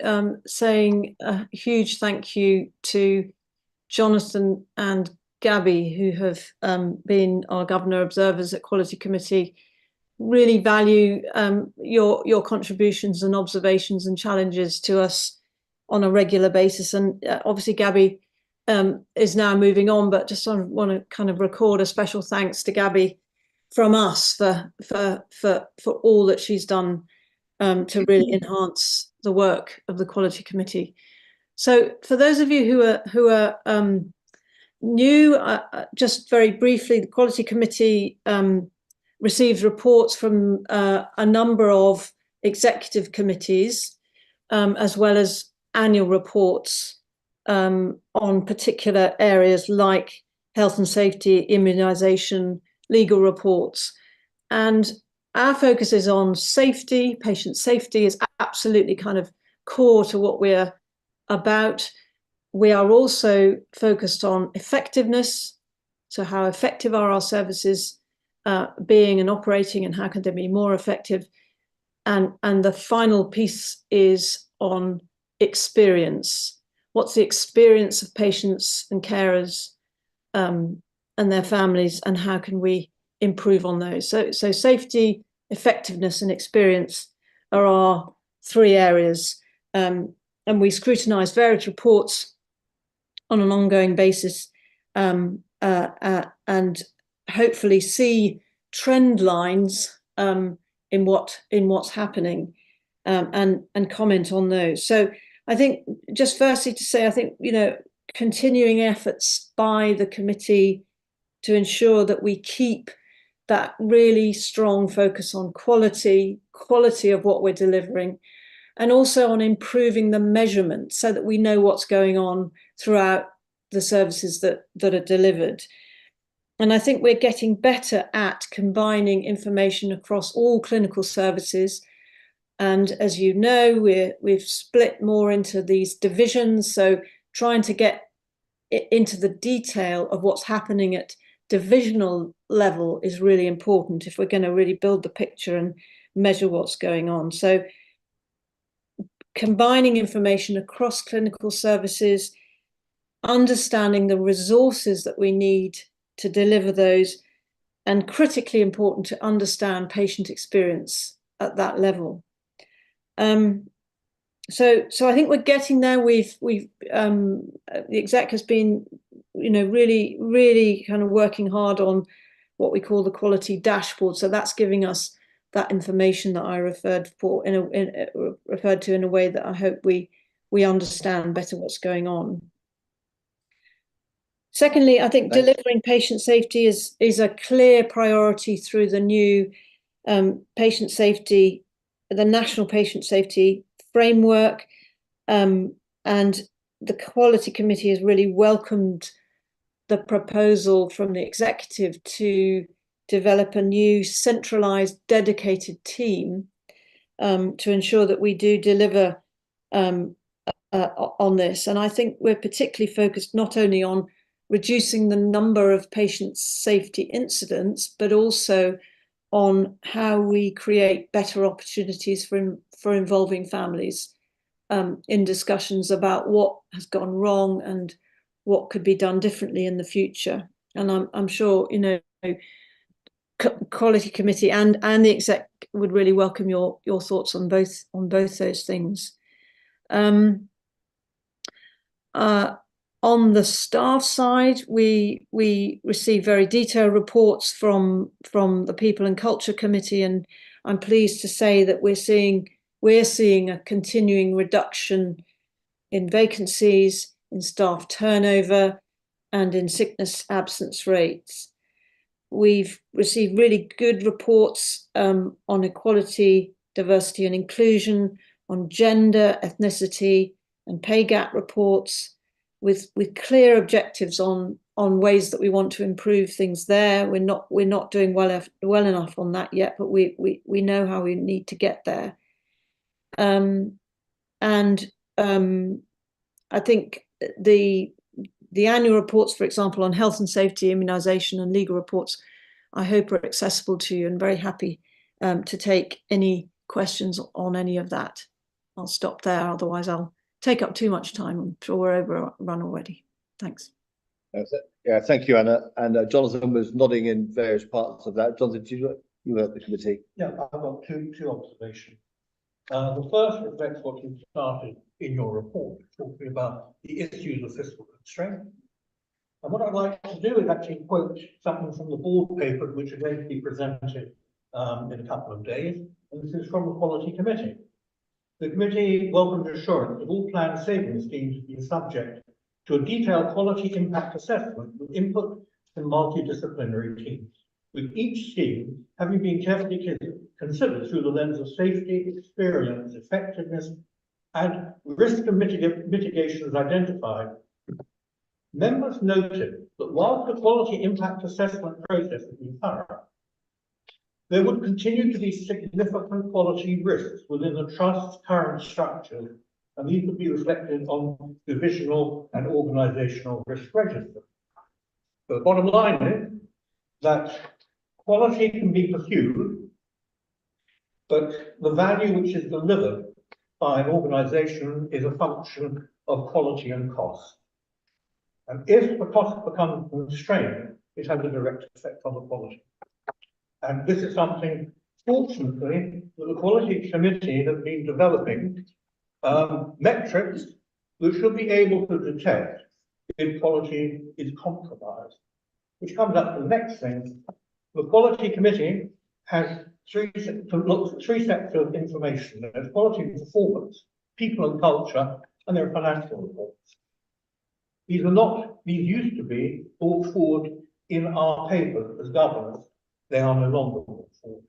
saying a huge thank you to Jonathan and Gabby, who have been our Governor Observers at Quality Committee. Really value your contributions and observations and challenges to us on a regular basis. And obviously Gabby is now moving on, but just want to kind of record a special thanks to Gabby from us for all that she's done to really enhance the work of the Quality Committee. So for those of you who are new, just very briefly, the Quality Committee receives reports from a number of executive committees, as well as annual reports on particular areas like health and safety, immunisation, legal reports. And our focus is on safety. Patient safety is absolutely kind of core to what we're about. We are also focused on effectiveness. So how effective are our services being and operating, and how can they be more effective? And the final piece is on experience. What's the experience of patients and carers and their families, and how can we improve on those? So safety, effectiveness, and experience are our three areas. And we scrutinise various reports on an ongoing basis, and hopefully see trend lines in what's happening, and comment on those. So I think, just firstly to say, I think, continuing efforts by the committee to ensure that we keep that really strong focus on quality of what we're delivering, and also on improving the measurement so that we know what's going on throughout the services that are delivered. And I think we're getting better at combining information across all clinical services. And as you know, we've split more into these divisions. So trying to get into the detail of what's happening at divisional level is really important if we're going to really build the picture and measure what's going on. So combining information across clinical services, understanding the resources that we need to deliver those, and critically important to understand patient experience at that level. So I think we're getting there. The exec has been, really kind of working hard on what we call the quality dashboard. So that's giving us that information that I referred to in a way that I hope we understand better what's going on. Secondly, I think delivering patient safety is a clear priority through the new patient safety, the National Patient Safety Framework, and the Quality Committee has really welcomed the proposal from the executive to develop a new centralised, dedicated team to ensure that we do deliver on this. And I think we're particularly focused not only on reducing the number of patient safety incidents, but also on how we create better opportunities for involving families in discussions about what has gone wrong and what could be done differently in the future. And I'm sure, Quality Committee and the exec would really welcome your thoughts on both those things. On the staff side, we receive very detailed reports from the People and Culture Committee, and I'm pleased to say that we're seeing a continuing reduction in vacancies, in staff turnover, and in sickness absence rates. We've received really good reports on equality, diversity and inclusion, on gender, ethnicity, and pay gap reports, with clear objectives on ways that we want to improve things there. We're not doing well enough on that yet, but we know how we need to get there. I think the annual reports, for example, on health and safety, immunisation and legal reports, I hope are accessible to you, and very happy to take any questions on any of that. I'll stop there, otherwise I'll take up too much time. I'm sure we're overrun already. Thanks. Yeah, thank you, Anna. And Jonathan was nodding in various parts of that. Jonathan, you heard the committee. Yeah, I've got two observations. The first reflects what you started in your report, talking about the issues of fiscal constraint. And what I'd like to do is actually quote something from the board paper, which is going to be presented in a couple of days. And this is from the Quality Committee. The committee welcomed assurance that all planned savings schemes have been subject to a detailed quality impact assessment with input from multidisciplinary teams, with each scheme having been carefully considered through the lens of safety, experience, effectiveness, and risk and mitigations identified. Members noted that while the quality impact assessment process has been thorough, there would continue to be significant quality risks within the Trust's current structure and these would be reflected on divisional and organisational risk register. But the bottom line is that quality can be pursued, but the value which is delivered by an organisation is a function of quality and cost. And if the cost becomes constrained, it has a direct effect on the quality. And this is something, fortunately, that the Quality Committee has been developing metrics that should be able to detect if quality is compromised. Which comes up to the next thing. The Quality Committee has looks at three sets of information. There's quality and performance, people and culture, and there are financial reports. These used to be brought forward in our paper as governors. They are no longer brought forward.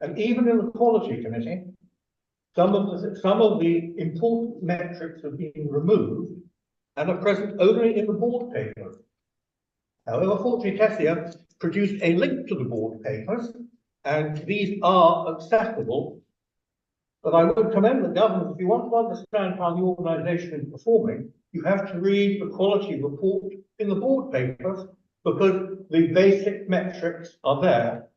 And even in the Quality Committee, some of the important metrics have been removed and are present only in the board papers. However, fortunately, Tessia produced a link to the board papers, and these are accessible. But I would commend the government, if you want to understand how the organisation is performing, you have to read the quality report in the board papers, because the basic metrics are there,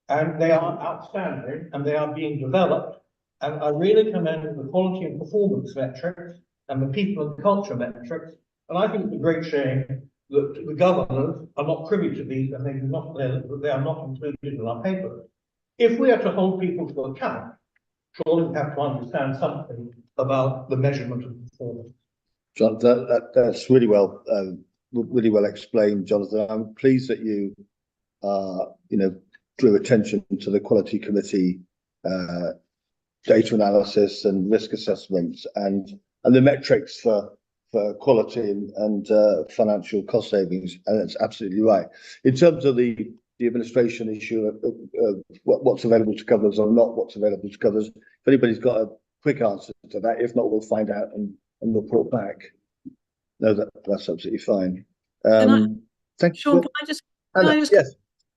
and they are outstanding, and they are being developed. And I really commend the quality and performance metrics and the people and culture metrics. And I think it's a great shame that the governors are not privy to these, and they are not included in our paper. If we are to hold people to account, surely we have to understand something about the measurement of performance. John, that's really well explained, Jonathan. I'm pleased that you drew attention to the Quality Committee data analysis and risk assessments and the metrics for quality and financial cost savings, and that's absolutely right. In terms of the administration issue of what's available to governors or not what's available to governors, if anybody's got a quick answer to that, if not, we'll find out and report back. No, that's absolutely fine. Thank you. Sean, can I just yes.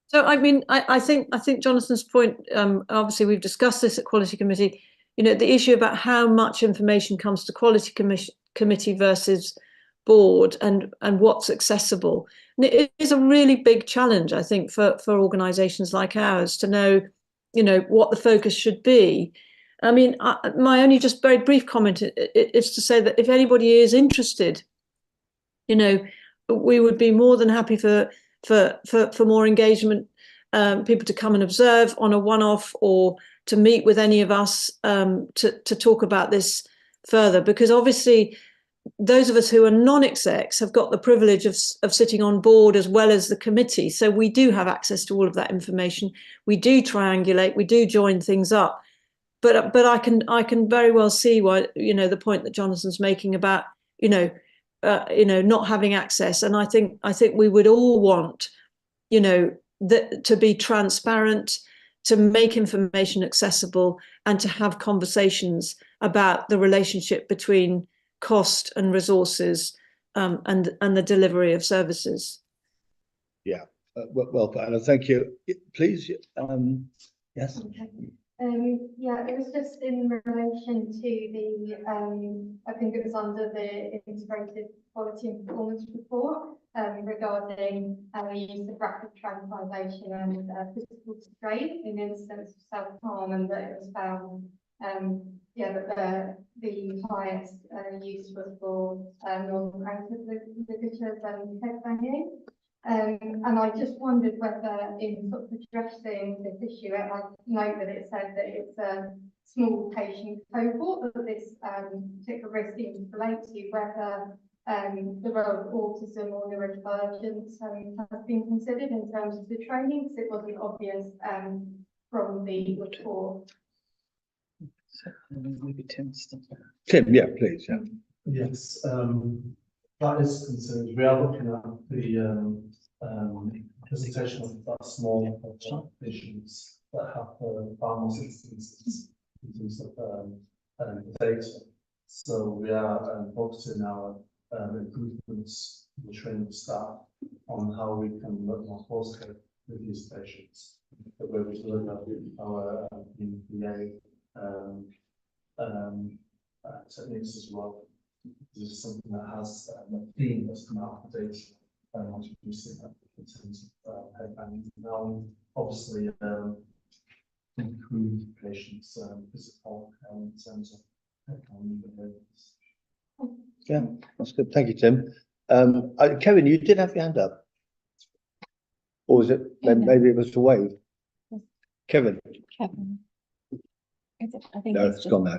So I mean, I think Jonathan's point, obviously we've discussed this at Quality Committee, the issue about how much information comes to Quality Committee versus board and what's accessible. And it is a really big challenge, I think, for organisations like ours to know, what the focus should be. I mean, my only just very brief comment is to say that if anybody is interested, we would be more than happy for more engagement, people to come and observe on a one-off or to meet with any of us to talk about this further, because obviously those of us who are non-execs have got the privilege of sitting on board as well as the committee. So we do have access to all of that information. We do triangulate, we do join things up. But I can very well see why, the point that Jonathan's making about, not having access. And I think we would all want, that to be transparent, to make information accessible, and to have conversations about the relationship between cost and resources, and the delivery of services. Yeah, well put, Anna. Thank you. Please, yes. Okay. Yeah, it was just in relation to the, I think it was under the integrated quality and performance report, regarding the use of rapid tranquilization and physical restraint in instance of self-harm, and that it was found, that the highest use was for non-aggressive ligatures and head banging. And I just wondered whether in sort of addressing this issue, I note that it said that it's a small patient cohort that this particular risk seems to relate to, whether the role of autism or neurodivergence has been considered in terms of the training, because it wasn't obvious from the report. Maybe Tim. Tim, yeah, please, yeah. Yes, that is considered. We are looking at the presentation of that small patients that have far more instances in terms of data. So we are focusing our improvements in the training of staff on how we can work more closely with these patients. That we're able to look at our PA techniques as well. This is something that has a theme that's come out of the data, which we've seen that in terms of headbanging. Now, obviously, improve patients' physical in terms of headbanging behaviours. Yeah, that's good. Thank you, Tim. Kevin, you did have your hand up. Or was it, maybe it was a wave? Kevin? Kevin. I think No, it's gone now.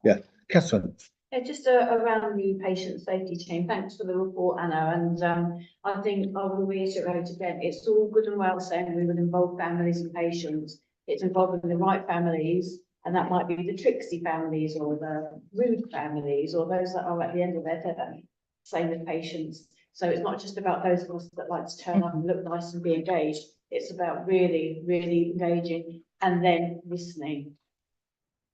Yeah. Catherine? Yeah, just around the patient safety team, thanks for the report, Anna, and I think I will reiterate again, it's all good and well saying we will involve families and patients. It's involving the right families, and that might be the Trixie families or the rude families or those that are at the end of their tether, same with patients. So it's not just about those of us that like to turn up and look nice and be engaged. It's about really, really engaging and then listening,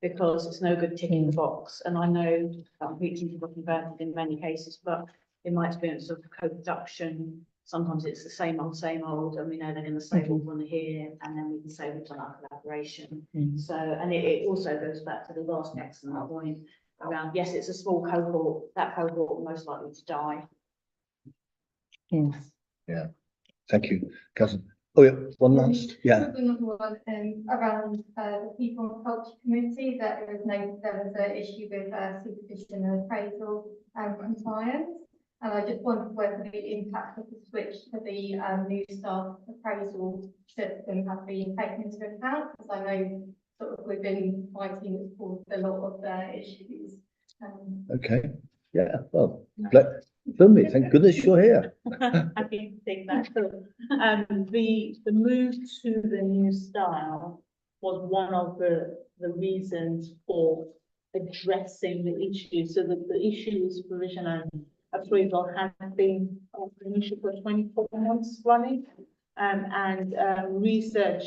because it's no good ticking the box. And I know that meetings are converted in many cases, but in my experience of co-production, sometimes it's the same old, and we know they're going to say what we want to hear, and then we can say we've done our collaboration. So, and it also goes back to the last excellent point around, yes, it's a small cohort, that cohort most likely to die. Yeah, thank you, Catherine. Oh yeah, one last, yeah. Another one, around the People and Culture Committee, that there was an issue with supervision and appraisal and compliance. And I just wondered whether the impact of the switch to the new staff appraisal system has been taken into account, because I know sort of we've been fighting it for a lot of issues. Okay, yeah, well, Filmy, thank goodness you're here. Happy to take that. So, the move to the new style was one of the reasons for addressing the issue. So the issue with supervision and appraisal has been an issue for 24 months running, and research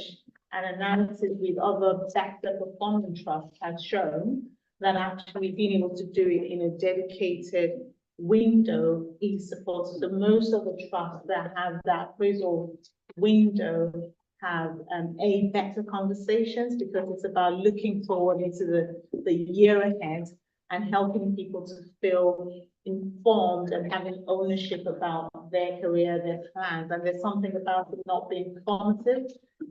and analysis with other better performing trusts has shown that actually being able to do it in a dedicated window is supported. So most of the trusts that have that appraisal window have better conversations, because it's about looking forward into the year ahead and helping people to feel informed and having ownership about their career, their plans. And there's something about it not being formative,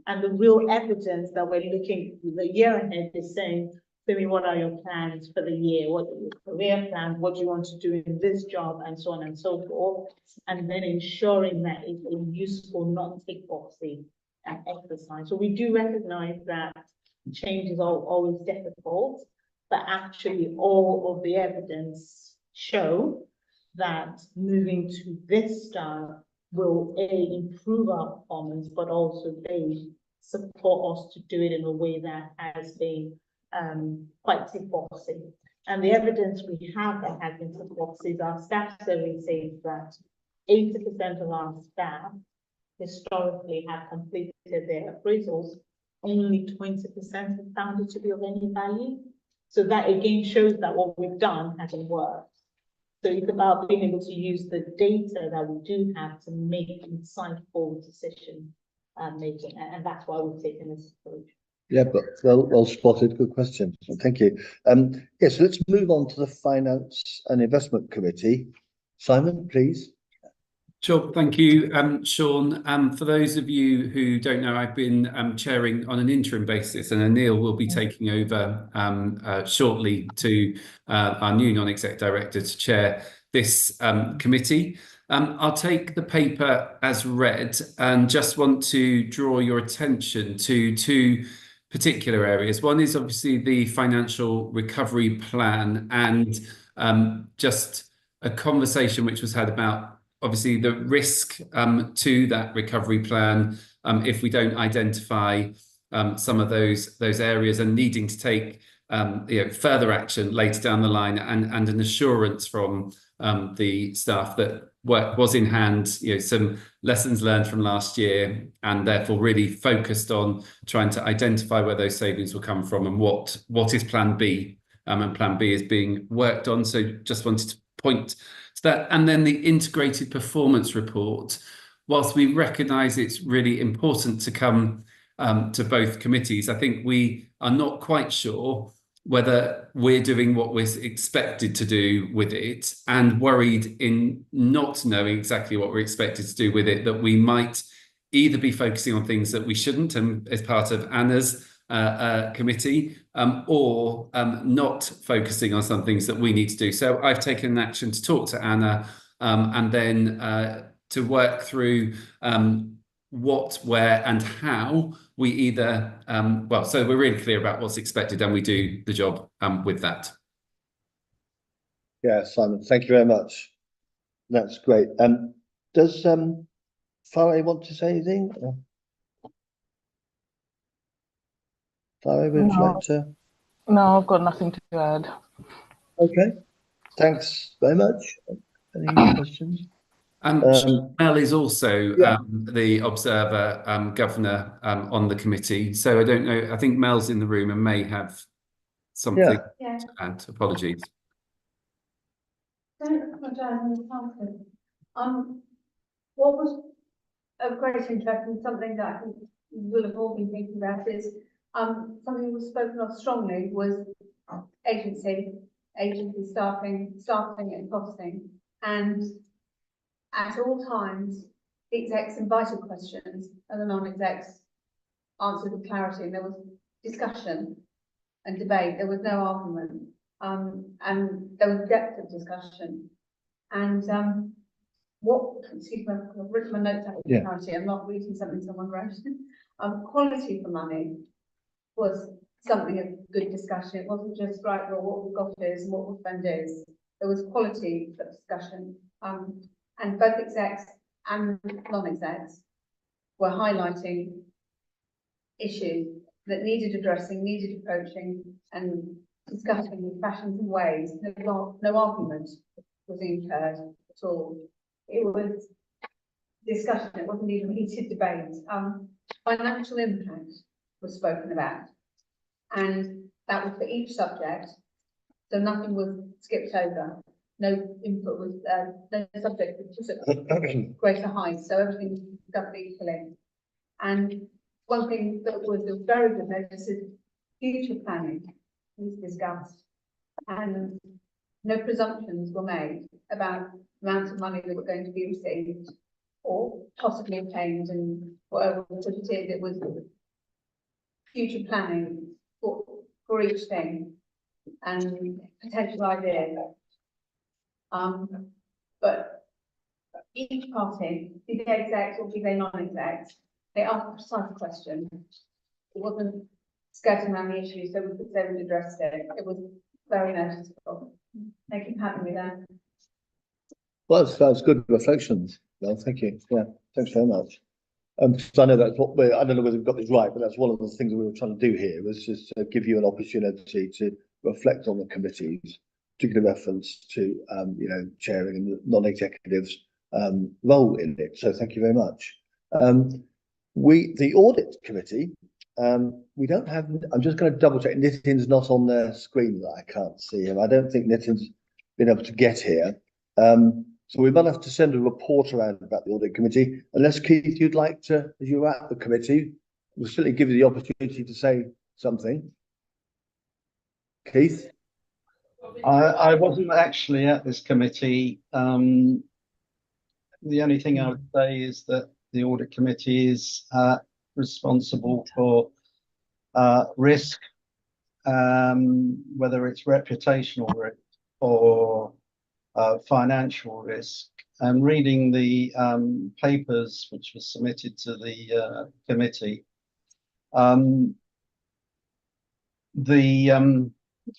and the real evidence that we're looking the year ahead is saying, tell me, what are your plans for the year? What are your career plans? What do you want to do in this job? And so on and so forth. And then ensuring that it's a useful, not tick boxy exercise. So we do recognize that change is always difficult, but actually all of the evidence show that moving to this style will improve our performance, but also support us to do it in a way that has been quite tick boxy. And the evidence we have that has been tick boxy, our staff survey says that 80% of our staff historically have completed their appraisals. Only 20% have found it to be of any value. So that again shows that what we've done hasn't worked. So it's about being able to use the data that we do have to make insightful decision making, and that's why we've taken this approach. Yeah, but well spotted. Good question. Thank you. Yes, so let's move on to the Finance and Investment Committee. Simon, please. Sure, thank you, Sean. For those of you who don't know, I've been chairing on an interim basis, and Anil will be taking over shortly to our new non-exec director to chair this committee. I'll take the paper as read and just want to draw your attention to two particular areas. One is obviously the financial recovery plan, and just a conversation which was had about obviously the risk to that recovery plan if we don't identify some of those areas, and needing to take further action later down the line, and an assurance from the staff that work was in hand, some lessons learned from last year, and therefore really focused on trying to identify where those savings will come from and what is plan B, and plan B is being worked on. So just wanted to point to that. And then the integrated performance report, whilst we recognise it's really important to come to both committees, I think we are not quite sure whether we're doing what we're expected to do with it, and worried in not knowing exactly what we're expected to do with it, that we might either be focusing on things that we shouldn't, and as part of Anna's committee, or not focusing on some things that we need to do. So I've taken an action to talk to Anna, and then to work through what, where and how we either, well, so we're really clear about what's expected and we do the job with that. Yeah, Simon, thank you very much. That's great. Does Farah want to say anything? Farah, would you like to? No, I've got nothing to add. Okay, thanks very much. Any questions? Mel is also the observer governor on the committee. So I don't know, I think Mel's in the room and may have something to add. Apologies. Don't apologise, what was of great interest and something that I think you will have all been thinking about is something that was spoken of strongly was agency staffing and costing. And at all times, the execs invited questions and the non-execs answered with clarity. And there was discussion and debate. There was no argument. And there was depth of discussion. And excuse me, I've written my notes out with clarity. I'm not reading something someone wrote. Quality for money was something of good discussion. It wasn't just, right, well, what we've got is and what we'll spend is. There was quality of discussion. And both execs and non-execs were highlighting issues that needed addressing, needed approaching, and discussing in fashions and ways. No argument was incurred at all. It was discussion, it wasn't even heated debate. Financial impact was spoken about, and that was for each subject, so nothing was skipped over. No input was, no subject was just at greater height, so everything was discussed equally. And one thing that was a very good notice is future planning was discussed, and no presumptions were made about the amount of money that were going to be received or possibly obtained, and whatever we put it in, it was future planning for each thing and potential ideas. But each party, be they execs or be they non-execs, they asked a precise question. It wasn't skirting around the issue, so we could say we addressed it. It was very noticeable. Thank you for having me there. Well, that's good reflections. Well, thank you. Yeah, thanks very much. So I know that's what I don't know whether we've got this right, but that's one of the things that we were trying to do here, was just to give you an opportunity to reflect on the committee's particular reference to you know, chairing and the non-executives role in it. So thank you very much. The audit committee, we don't have, I'm just going to double check, Nitin's not on the screen, that I can't see him. I don't think Nitin's been able to get here. So we might have to send a report around about the audit committee, unless Keith, you'd like to, as you're at the committee, we'll certainly give you the opportunity to say something. Keith? I wasn't actually at this committee. The only thing I would say is that the audit committee is responsible for risk, whether it's reputational risk or financial risk. And reading the papers which were submitted to the committee,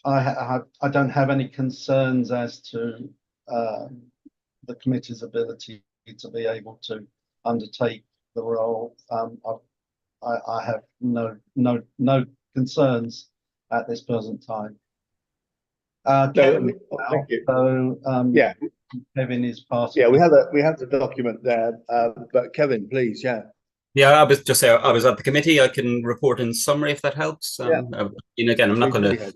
I don't have any concerns as to the committee's ability to be able to undertake the role. I have no concerns at this present time. Kevin, thank you. So yeah, Kevin is part of. Yeah, we have the document there, but Kevin, please, yeah. Yeah, I was just saying, I was at the committee. I can report in summary if that helps. And again, I'm not going to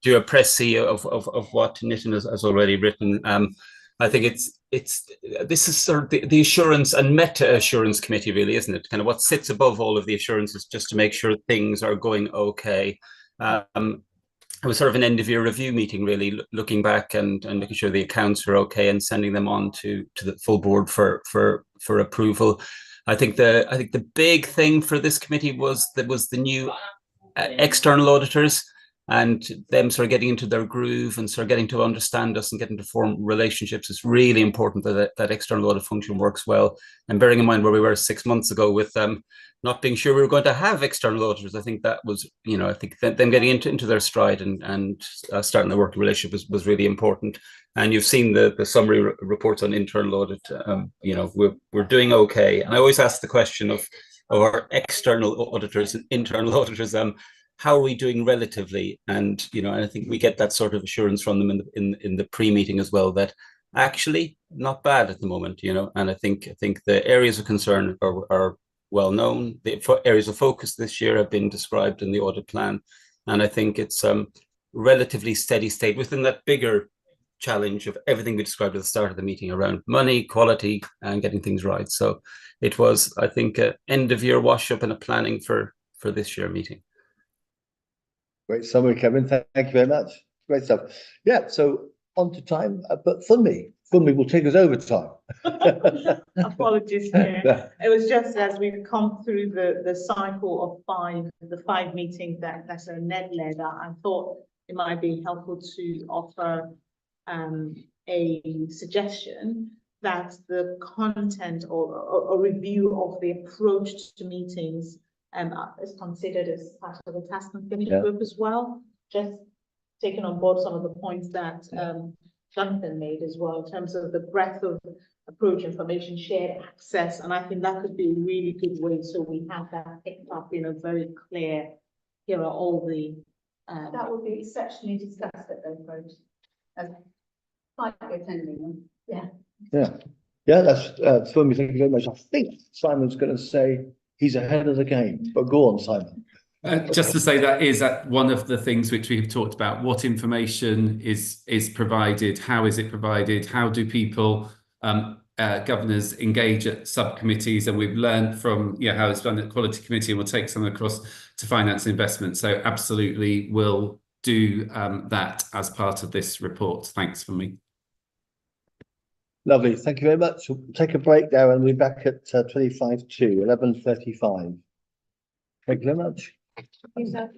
do a précis of what Nitin has already written. I think this is sort of the assurance and meta assurance committee, really, isn't it? Kind of what sits above all of the assurances, just to make sure things are going okay. it was sort of an end of year review meeting, really looking back and making sure the accounts were okay and sending them on to the full board for approval. I think the big thing for this committee was the new external auditors and them sort of getting into their groove and sort of getting to understand us and getting to form relationships. It's really important that external audit function works well. And bearing in mind where we were 6 months ago with not being sure we were going to have external auditors, I think that was, I think them getting into their stride and starting the working relationship was really important. And you've seen the summary reports on internal audit. We're doing okay. And I always ask the question of our external auditors and internal auditors, how are we doing relatively? And and I think we get that sort of assurance from them in the pre-meeting as well, that actually not bad at the moment. And I think the areas of concern are well known. The areas of focus this year have been described in the audit plan, and I think it's relatively steady state within that bigger challenge of everything we described at the start of the meeting around money, quality, and getting things right. So it was, I think, an end of year wash up and a planning for this year meeting. Great summary, Kevin. Thank you very much. Great stuff. Yeah, so on to time, but Funmi will take us over time. Apologies, Chair. It was just as we've come through the cycle of the five meetings that's a Ned led, I thought it might be helpful to offer a suggestion that the content or a review of the approach to meetings is considered as part of the task and finish group as well. Just taking on board some of the points that Jonathan made as well in terms of the breadth of approach, information shared, access, and I think that could be a really good way so we have that picked up in a very clear, here are all the that will be exceptionally discussed at those votes. Like attending them. Yeah, that's Funmi, thank you very much. I think Simon's going to say he's ahead of the game, but go on, Simon. Just to say that is one of the things which we've talked about. What information is provided? How is it provided? How do people, governors, engage at subcommittees? And we've learned from how it's done at Quality Committee, and we'll take some across to Finance and Investment. So absolutely, we'll do that as part of this report. Thanks for me. Lovely, thank you very much. We'll take a break now and we'll be back at 25 to 11:35. Thank you very much. Thank you, sir.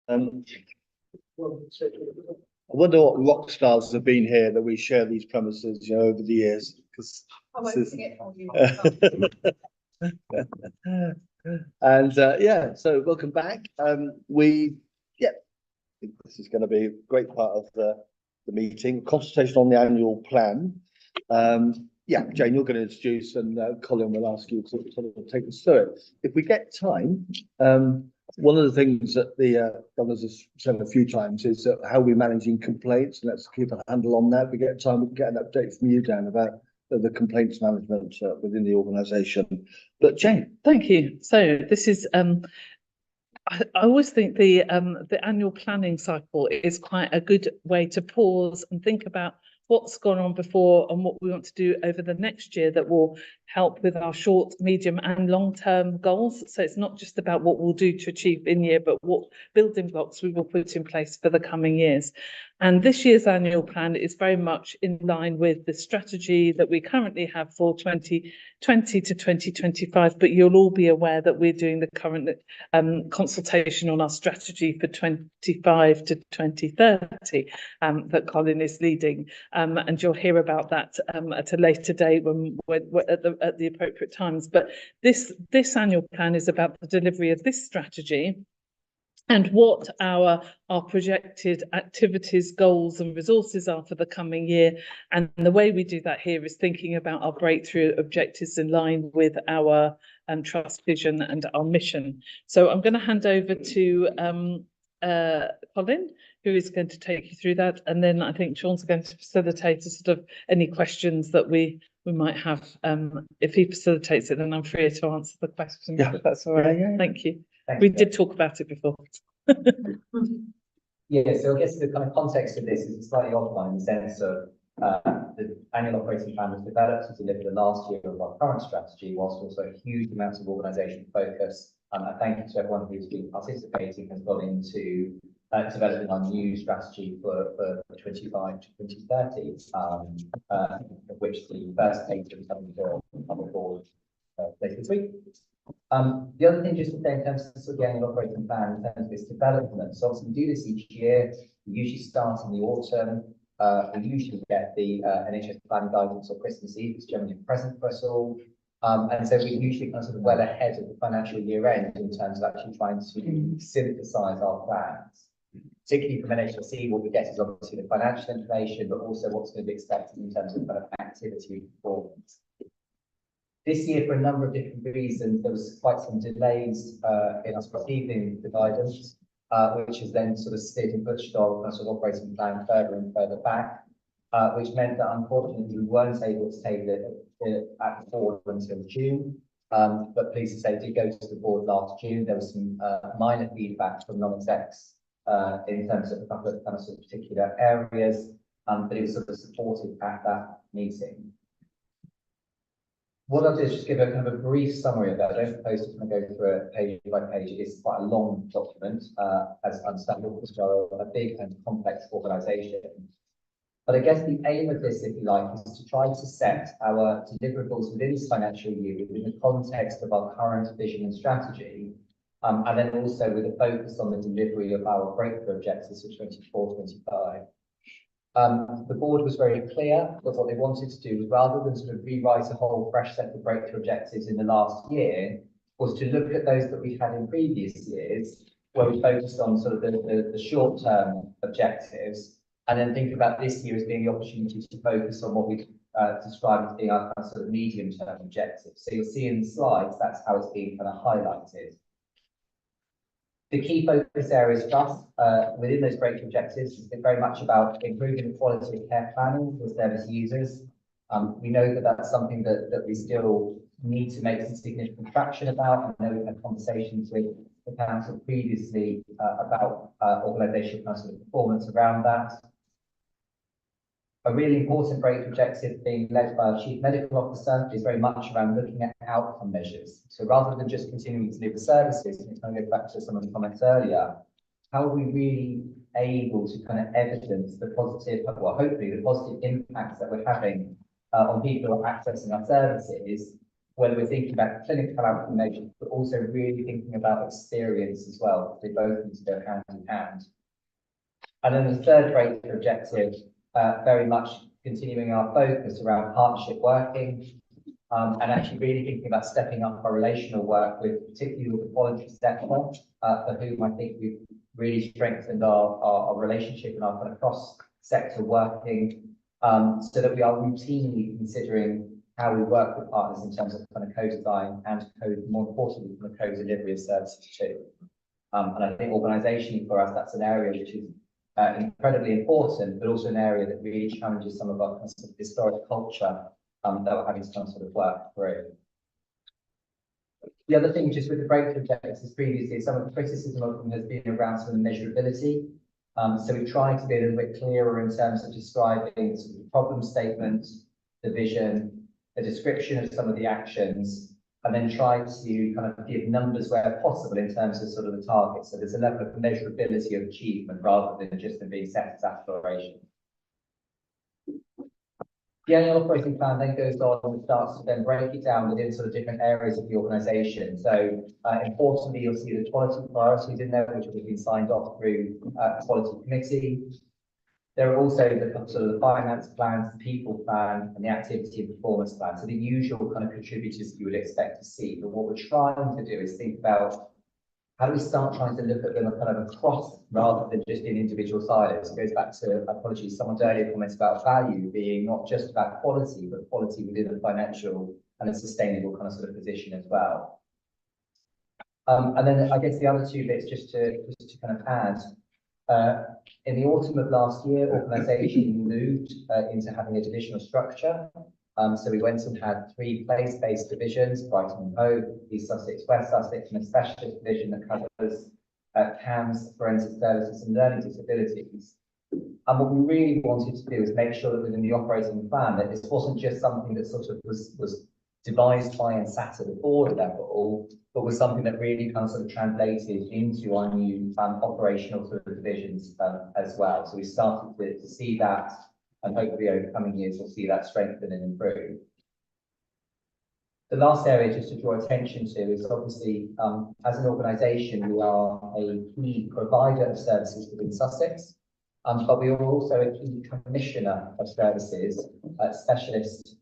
I wonder what rock stars have been here that we share these premises, you know, over the years, because and yeah, so welcome back. I think this is going to be a great part of the meeting. Consultation on the annual plan. Yeah, Jane, you're going to introduce, and Colin will ask you to sort of take us through it. If we get time, one of the things that the governors have said a few times is how we're managing complaints, and let's keep a handle on that. If we get time, we can get an update from you, Dan, about the complaints management within the organisation. But Jane. Thank you. So this is I always think the annual planning cycle is quite a good way to pause and think about what's gone on before and what we want to do over the next year that will help with our short, medium and long-term goals. So it's not just about what we'll do to achieve in year, but what building blocks we will put in place for the coming years. And this year's annual plan is very much in line with the strategy that we currently have for 2020 to 2025. But you'll all be aware that we're doing the current consultation on our strategy for 25 to 2030 that Colin is leading. And you'll hear about that at a later date when at the appropriate times. But this annual plan is about the delivery of this strategy and what our projected activities, goals and resources are for the coming year. And the way we do that here is thinking about our breakthrough objectives in line with our trust vision and our mission. So I'm going to hand over to Colin, who is going to take you through that. And then I think Sean's going to facilitate sort of any questions that we might have. If he facilitates it, then I'm free to answer the questions, if that's all right. Yeah. Thank you. We did talk about it before. Yeah, so I guess the kind of context of this is a slightly odd one in the sense of the annual operating plan was developed to deliver the last year of our current strategy, whilst also huge amounts of organisation focus. And thank you to everyone who's been participating has gone into developing our new strategy for 25 to 2030, of which the first data is coming to come aboard later this week. The other thing just to say in terms of the annual operating plan, in terms of its development, so obviously we do this each year. We usually start in the autumn. We usually get the NHS plan guidance on Christmas Eve. It's generally a present for us all. And so we usually kind of sort of well ahead of the financial year end in terms of actually trying to synthesize our plans. Particularly from NHSC, what we get is obviously the financial information, but also what's going to be expected in terms of kind of activity performance. This year, for a number of different reasons, there was quite some delays in us receiving the guidance, which has then sort of slid and pushed our sort of operating plan further and further back, which meant that unfortunately we weren't able to take it at the board until June. But pleased to say it did go to the board last June. There was some minor feedback from non-execs in terms of a couple of kind of sort of particular areas, but it was sort of supported at that meeting. What I'll do is just give a kind of a brief summary of that. I don't propose to kind of go through it page by page. It is quite a long document, as understandable, because we're a big and complex organisation. But I guess the aim of this, if you like, is to try to set our deliverables within this financial year within the context of our current vision and strategy, and then also with a focus on the delivery of our breakthrough objectives for 24-25. The board was very clear that what they wanted to do was, rather than sort of rewrite a whole fresh set of breakthrough objectives in the last year, was to look at those that we've had in previous years, where we focused on sort of the short-term objectives, and then think about this year as being the opportunity to focus on what we described as being our kind of sort of medium-term objectives. So you'll see in the slides, that's how it's being kind of highlighted. The key focus areas for us within those breakthrough objectives is very much about improving the quality of care planning for service users. We know that that's something that we still need to make some significant traction about. I know we've had conversations with the council previously about organisational kind of sort of performance around that. A really important breakthrough objective being led by our Chief Medical Officer is very much around looking at outcome measures. So rather than just continuing to deliver services, and it's going to go back to some of the comments earlier, how are we really able to kind of evidence the positive, well, hopefully the positive impacts that we're having on people who are accessing our services, whether we're thinking about clinical outcome, but also really thinking about experience as well. They both need to go hand in hand. And then the third great objective, very much continuing our focus around partnership working, and actually really thinking about stepping up our relational work with, particularly with the voluntary sector, for whom I think we've really strengthened our relationship and our kind of cross-sector working, so that we are routinely considering how we work with partners in terms of kind of co-design and more importantly, kind of co-delivery of services too. And I think organisationally for us, that's an area which is incredibly important, but also an area that really challenges some of our kind of historic culture that we're having to sort of work through. The other thing, just with the breakthrough objectives previously, some of the criticism of them has been around some measurability. So we've tried to be a little bit clearer in terms of describing sort of the problem statement, the vision, a description of some of the actions, and then try to kind of give numbers where possible in terms of sort of the targets. So there's a level of measurability of achievement rather than just them being set as aspirations. The annual operating plan then goes on and starts to then break it down within sort of different areas of the organisation. So importantly, you'll see the quality priorities in there, which have been signed off through quality committee. There are also the sort of the finance plans, the people plan, and the activity and performance plan. So the usual kind of contributors you would expect to see. But what we're trying to do is think about how do we start trying to look at them kind of across rather than just in individual silos. It goes back to, apologies, someone's earlier comments about value being not just about quality, but quality within a financial and a sustainable kind of sort of position as well. And then I guess the other two bits just to kind of add, in the autumn of last year, organisation moved into having a divisional structure. So we went and had 3 place-based divisions, Brighton and Hove, East Sussex, West Sussex, and a specialist division that covers CAMS, forensic services, and learning disabilities. And what we really wanted to do is make sure that within the operating plan that this wasn't just something that sort of was devised by and sat at the board level, but was something that really kind of sort of translated into our new operational sort of divisions as well. So we started to see that, and hopefully over the coming years we'll see that strengthen and improve. The last area just to draw attention to is obviously as an organisation we are a key provider of services within Sussex, but we are also a key commissioner of services, specialist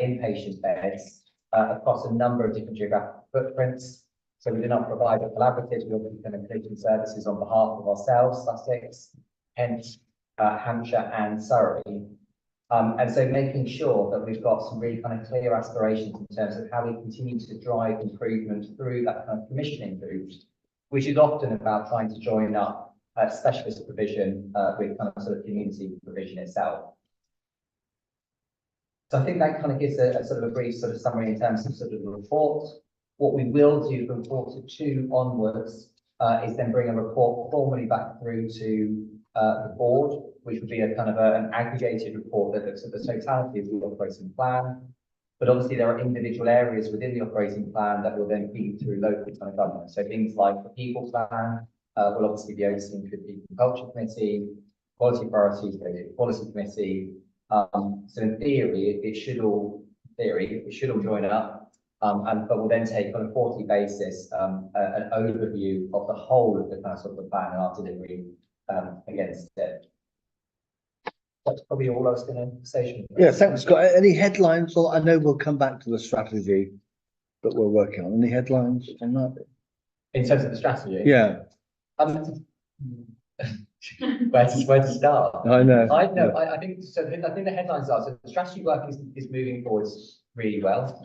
inpatient beds across a number of different geographic footprints. So we do not provide a collaborative, we obviously can include services on behalf of ourselves, Sussex, Kent, Hampshire and Surrey. And so making sure that we've got some really kind of clear aspirations in terms of how we continue to drive improvement through that kind of commissioning route, which is often about trying to join up specialist provision with kind of sort of community provision itself. So I think that kind of gives a sort of a brief sort of summary in terms of sort of the report. What we will do from Q2 onwards is then bring a report formally back through to the board, which would be a kind of an aggregated report that looks at the totality of the operating plan. But obviously there are individual areas within the operating plan that will then feed through local kind of government. So things like the people plan will obviously be overseen through the People and Culture Committee, quality priorities, the policy committee. So in theory, it should all join up, but we'll then take on a quarterly basis an overview of the whole of the kind of sort of the plan and our delivery against it. That's probably all I was going to say. Yeah, thanks, Scott. Any headlines? Or I know we'll come back to the strategy that we're working on. Any headlines on that? In terms of the strategy? Yeah. Where to start? I know. I think so. I think the headlines are so the strategy work is moving forwards really well.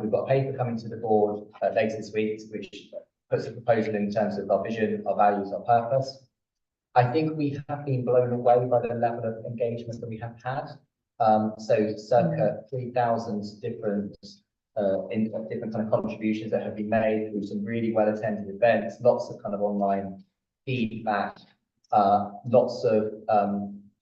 We've got a paper coming to the board later this week, which puts a proposal in terms of our vision, our values, our purpose. I think we have been blown away by the level of engagement that we have had. So circa 3,000 different different kind of contributions that have been made through some really well attended events, lots of kind of online feedback, lots of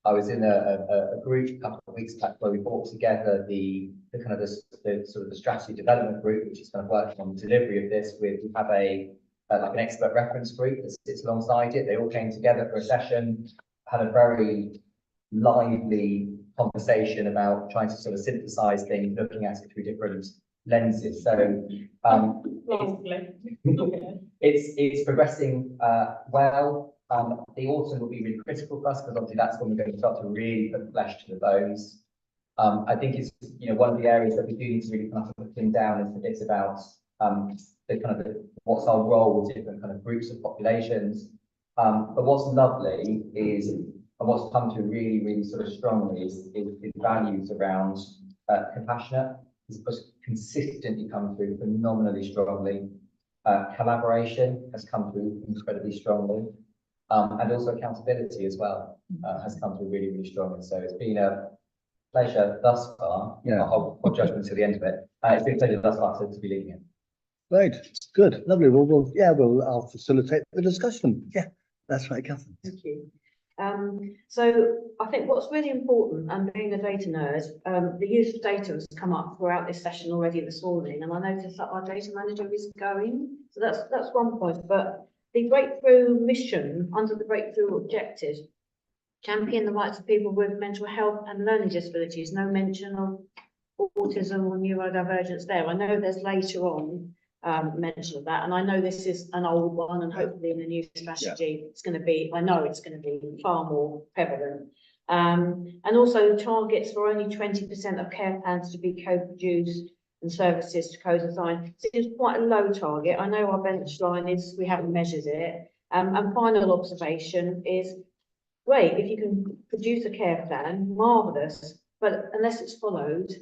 I was in a group a couple of weeks back where we brought together the kind of the sort of the strategy development group, which is kind of working on the delivery of this. We have a like an expert reference group that sits alongside it. They all came together for a session, had a very lively conversation about trying to sort of synthesize things, looking at it through different lenses. So it's progressing well. The autumn will be really critical for us because obviously that's when we're going to start to really put flesh to the bones. I think it's one of the areas that we do need to really kind of pin down is the bits about the kind of what's our role with different kind of groups of populations. But what's lovely is, and what's come through really sort of strongly is values around compassionate. It's consistently come through phenomenally strongly. Collaboration has come through incredibly strongly. And also accountability as well has come through really strongly. So it's been a pleasure thus far. Yeah. I'll judgment to the end of it. It's been a pleasure thus far to be leading it. Great, good, lovely. I'll facilitate the discussion. Yeah, that's right, Catherine. Thank you. So I think what's really important, and being a data nerd, the use of data has come up throughout this session already this morning, and I noticed that our data manager is going. So that's one point. But the breakthrough mission under the breakthrough objectives, champion the rights of people with mental health and learning disabilities. No mention of autism or neurodivergence there. I know there's later on mention of that, and I know this is an old one, and hopefully in the new strategy it's going to be, I know it's going to be far more prevalent. And also targets for only 20% of care plans to be co-produced and services to co-design. Seems quite a low target. I know our bench line is, we haven't measured it. And final observation is, great, if you can produce a care plan, marvellous, but unless it's followed,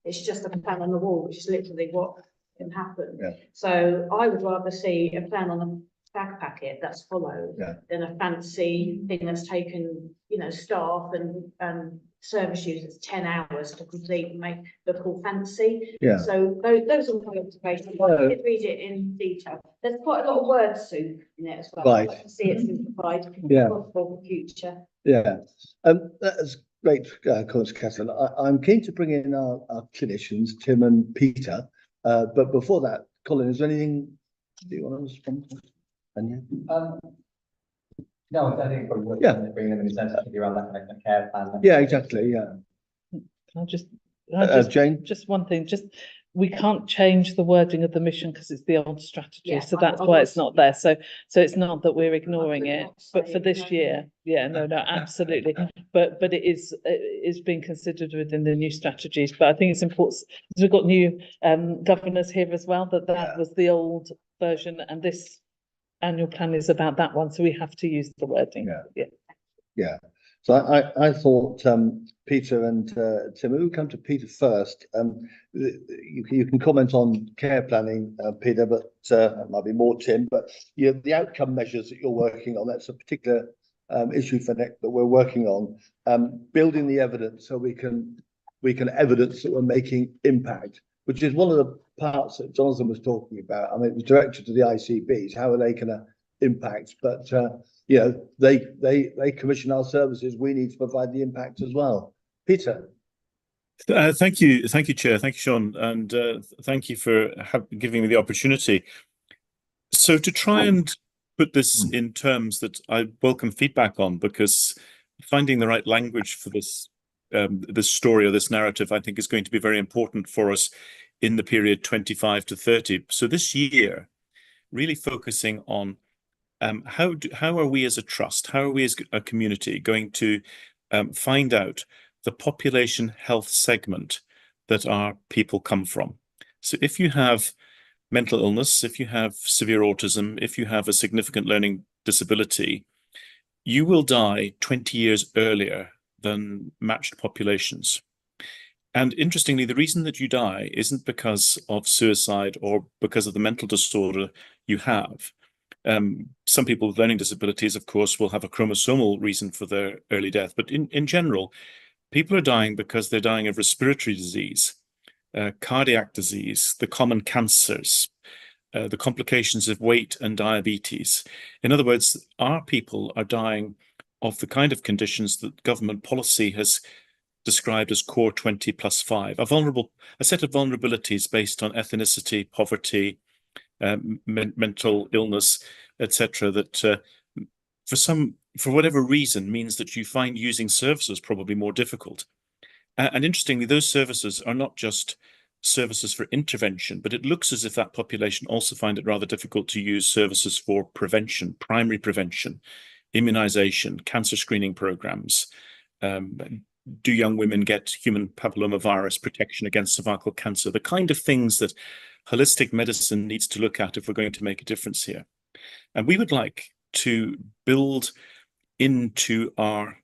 it's just a plan on the wall, which is literally what can happen. Yeah. So I would rather see a plan on a fag packet that's followed than a fancy thing that's taken, staff and service users 10 hours to complete and make look all fancy. Yeah. So those are my observations. I did read it in detail. There's quite a lot of word soup in it as well. Right. I'd like to see it simplified for the future. Yeah. That's great comments, Catherine. I'm keen to bring in our clinicians, Tim and Peter. But before that, Colin, is there anything you want to respond to? Anya? No, I think probably worth bringing them in sense around that kind of care plan. Yeah, exactly. Yeah. Can I just Jane? Just one thing. We can't change the wording of the mission because it's the old strategy, so that's why it's not there. So it's not that we're ignoring it, but for this year, no, absolutely. But it is being considered within the new strategies. But I think it's important because we've got new governors here as well. That was the old version, and this annual plan is about that one. So we have to use the wording. Yeah. So I thought Peter and Tim, we'll come to Peter first. You can comment on care planning, Peter, but it might be more Tim. But the outcome measures that you're working on, that's a particular issue for NEC that we're working on. Building the evidence so we can evidence that we're making impact, which is one of the parts that Jonathan was talking about. I mean, it was directed to the ICBs. How are they going to impact? But they commission our services. We need to provide the impact as well. Peter. Thank you, Chair. Thank you, Sean, and thank you for giving me the opportunity. So to try and put this in terms that I welcome feedback on, because finding the right language for this this story or this narrative, I think, is going to be very important for us in the period 25 to 30. So this year, really focusing on how are we as a trust, how are we as a community going to find out the population health segment that our people come from? So if you have mental illness, if you have severe autism, if you have a significant learning disability, you will die 20 years earlier than matched populations. And interestingly, the reason that you die isn't because of suicide or because of the mental disorder you have. Some people with learning disabilities, of course, will have a chromosomal reason for their early death. But in general, people are dying because they're dying of respiratory disease, cardiac disease, the common cancers, the complications of weight and diabetes. In other words, our people are dying of the kind of conditions that government policy has described as core 20+5, a set of vulnerabilities based on ethnicity, poverty, mental illness, etc., that for whatever reason means that you find using services probably more difficult. And interestingly, those services are not just services for intervention, but it looks as if that population also find it rather difficult to use services for prevention, primary prevention, immunization, cancer screening programs. Do young women get human papillomavirus protection against cervical cancer? The kind of things that holistic medicine needs to look at if we're going to make a difference here. And we would like to build into our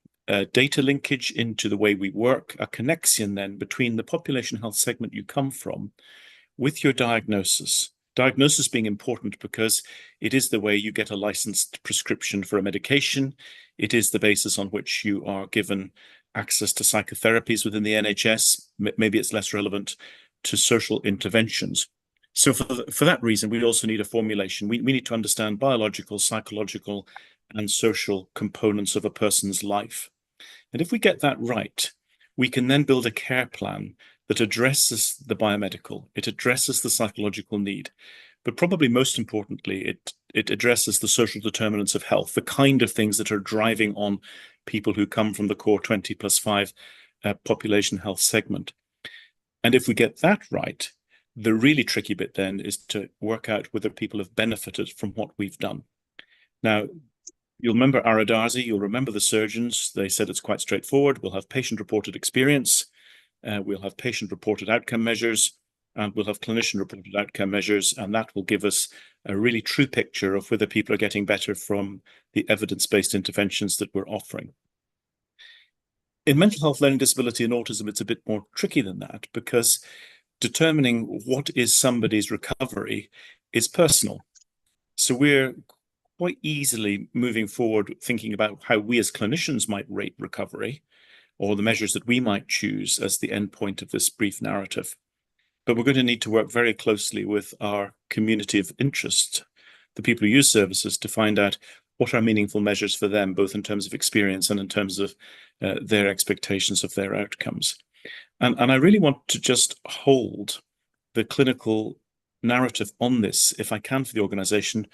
data linkage, into the way we work, a connection then between the population health segment you come from with your diagnosis. Diagnosis being important because it is the way you get a licensed prescription for a medication. It is the basis on which you are given access to psychotherapies within the NHS. Maybe it's less relevant to social interventions. So for that reason, we also need a formulation. We need to understand biological, psychological, and social components of a person's life. And if we get that right, we can then build a care plan that addresses the biomedical, it addresses the psychological need, but probably most importantly, it addresses the social determinants of health, the kind of things that are driving on people who come from the core 20+5 population health segment. And if we get that right, the really tricky bit then is to work out whether people have benefited from what we've done. Now, you'll remember Aradarzi, you'll remember the surgeons. They said it's quite straightforward. We'll have patient-reported experience, we'll have patient-reported outcome measures, and we'll have clinician-reported outcome measures, and that will give us a really true picture of whether people are getting better from the evidence-based interventions that we're offering. In mental health, learning disability, and autism, it's a bit more tricky than that, because determining what is somebody's recovery is personal. So we're quite easily moving forward thinking about how we as clinicians might rate recovery, or the measures that we might choose as the end point of this brief narrative. But we're going to need to work very closely with our community of interest, the people who use services, to find out what are meaningful measures for them, both in terms of experience and in terms of their expectations of their outcomes. And I really want to just hold the clinical narrative on this, if I can, for the organisation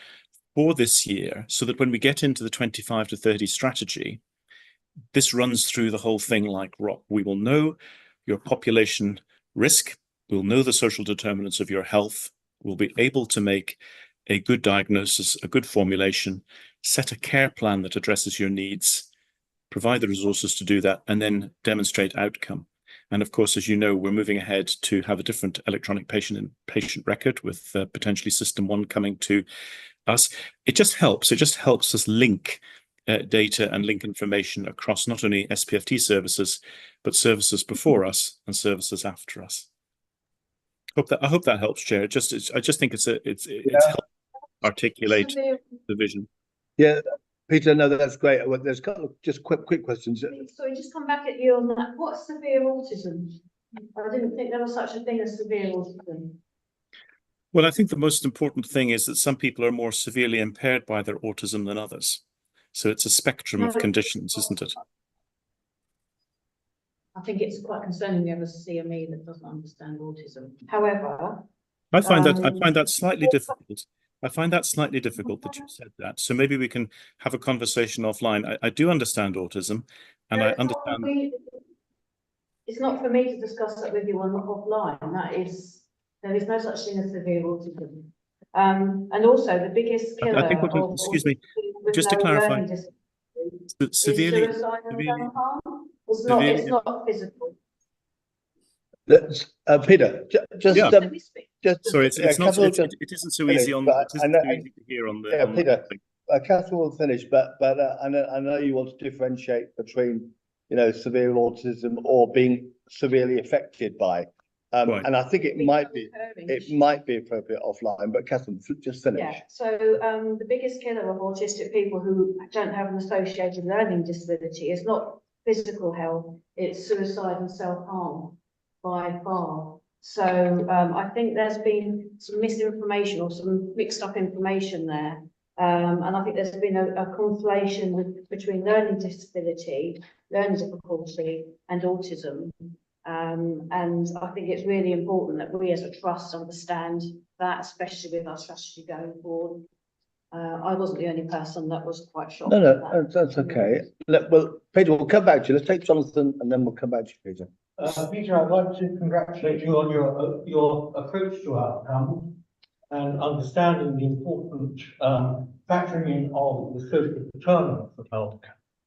for this year, so that when we get into the 25 to 30 strategy, this runs through the whole thing like rock. We will know your population risk, we'll know the social determinants of your health, we'll be able to make a good diagnosis, a good formulation, set a care plan that addresses your needs, provide the resources to do that, and then demonstrate outcome. And of course, as you know, we're moving ahead to have a different electronic patient record with potentially System 1 coming to us. It just helps us link data and link information across not only SPFT services, but services before us and services after us. I hope that helps, Chair. I just think it's helped articulate the vision. Yeah, Peter, no, that's great. There's a couple of just quick questions. Sorry, just come back at you on that. What's severe autism? I didn't think there was such a thing as severe autism. Well, I think the most important thing is that some people are more severely impaired by their autism than others. So it's a spectrum of conditions, isn't it? I think it's quite concerning we have a CME that doesn't understand autism. However, I find that slightly difficult. I find that slightly difficult that you said that. So maybe we can have a conversation offline. I do understand autism, and I understand. It's not for me to discuss that with you offline. There is no such thing as severe autism. And also the biggest killer. I think excuse me, just to clarify, severely. It's not physical. Peter, sorry, it's not. It isn't so easy on. It isn't so easy to hear on the. Yeah, Peter. Catherine will finish, but I know you want to differentiate between severe autism or being severely affected by, and I think it might be appropriate offline. But Catherine, just finish. Yeah. So the biggest killer of autistic people who don't have an associated learning disability is not physical health; it's suicide and self-harm by far. So I think there's been some misinformation or some mixed up information there. And I think there's been a conflation between learning disability, learning difficulty and autism. And I think it's really important that we as a trust understand that, especially with our strategy going forward. I wasn't the only person that was quite shocked. No, that's okay. Well, Peter, we'll come back to you. Let's take Jonathan and then we'll come back to you, Peter. Peter, I'd like to congratulate you on your approach to outcomes and understanding the important factoring in of the social determinants of health.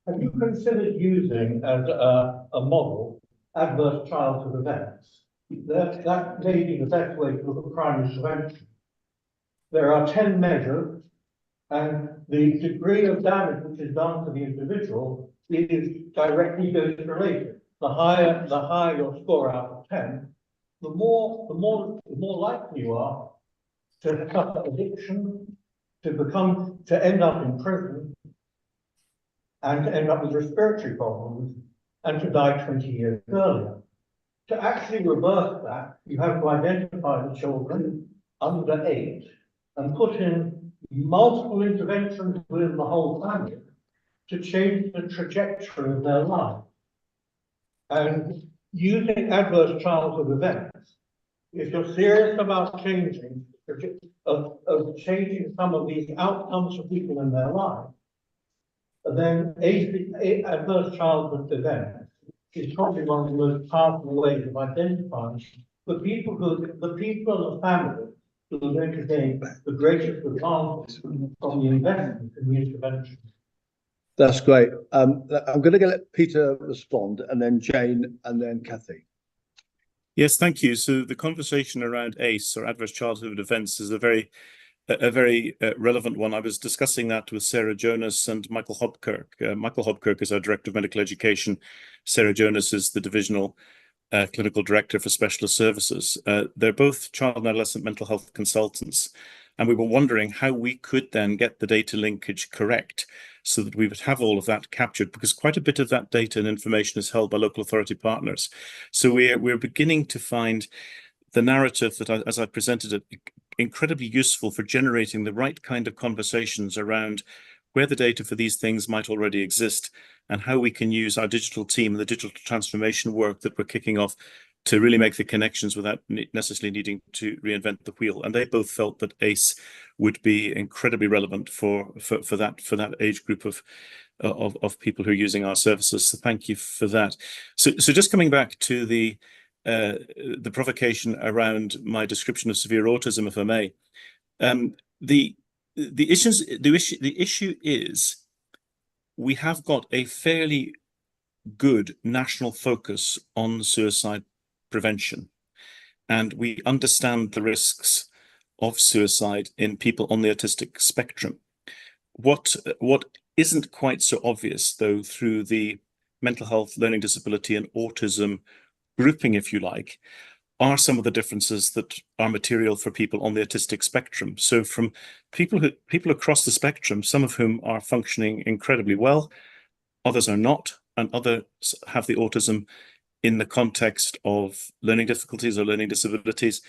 Have you considered using as a model adverse childhood events? That may be the best way to look at primary prevention. There are 10 measures, and the degree of damage which is done to the individual is directly dose related. The higher your score out of 10, the more likely you are to suffer addiction, to end up in prison, and to end up with respiratory problems, and to die 20 years earlier. To actually reverse that, you have to identify the children under 8 and put in multiple interventions within the whole family to change the trajectory of their life. And using adverse childhood events, if you're serious about changing some of these outcomes for people in their life, then adverse childhood events is probably one of the most powerful ways of identifying the people in the family who are going to gain the greatest advantage from the investment in the intervention. That's great. I'm going to let Peter respond, and then Jane, and then Kathy. Yes, thank you. So the conversation around ACE, or adverse childhood events, is a very relevant one. I was discussing that with Sarah Jonas and Michael Hobkirk. Michael Hobkirk is our Director of Medical Education. Sarah Jonas is the Divisional Clinical Director for Specialist Services. They're both child and adolescent mental health consultants. And we were wondering how we could then get the data linkage correct so that we would have all of that captured, because quite a bit of that data and information is held by local authority partners. So we're beginning to find the narrative that, as I presented it, incredibly useful for generating the right kind of conversations around where the data for these things might already exist and how we can use our digital team and the digital transformation work that we're kicking off to really make the connections without necessarily needing to reinvent the wheel. And they both felt that ACE would be incredibly relevant for that age group of people who are using our services. So thank you for that. So just coming back to the provocation around my description of severe autism, if I may, the issue is we have got a fairly good national focus on suicide prevention, and we understand the risks of suicide in people on the autistic spectrum. What isn't quite so obvious, though, through the mental health, learning disability, and autism grouping, if you like, are some of the differences that are material for people on the autistic spectrum. So from people across the spectrum, some of whom are functioning incredibly well, others are not, and others have the autism in the context of learning difficulties or learning disabilities.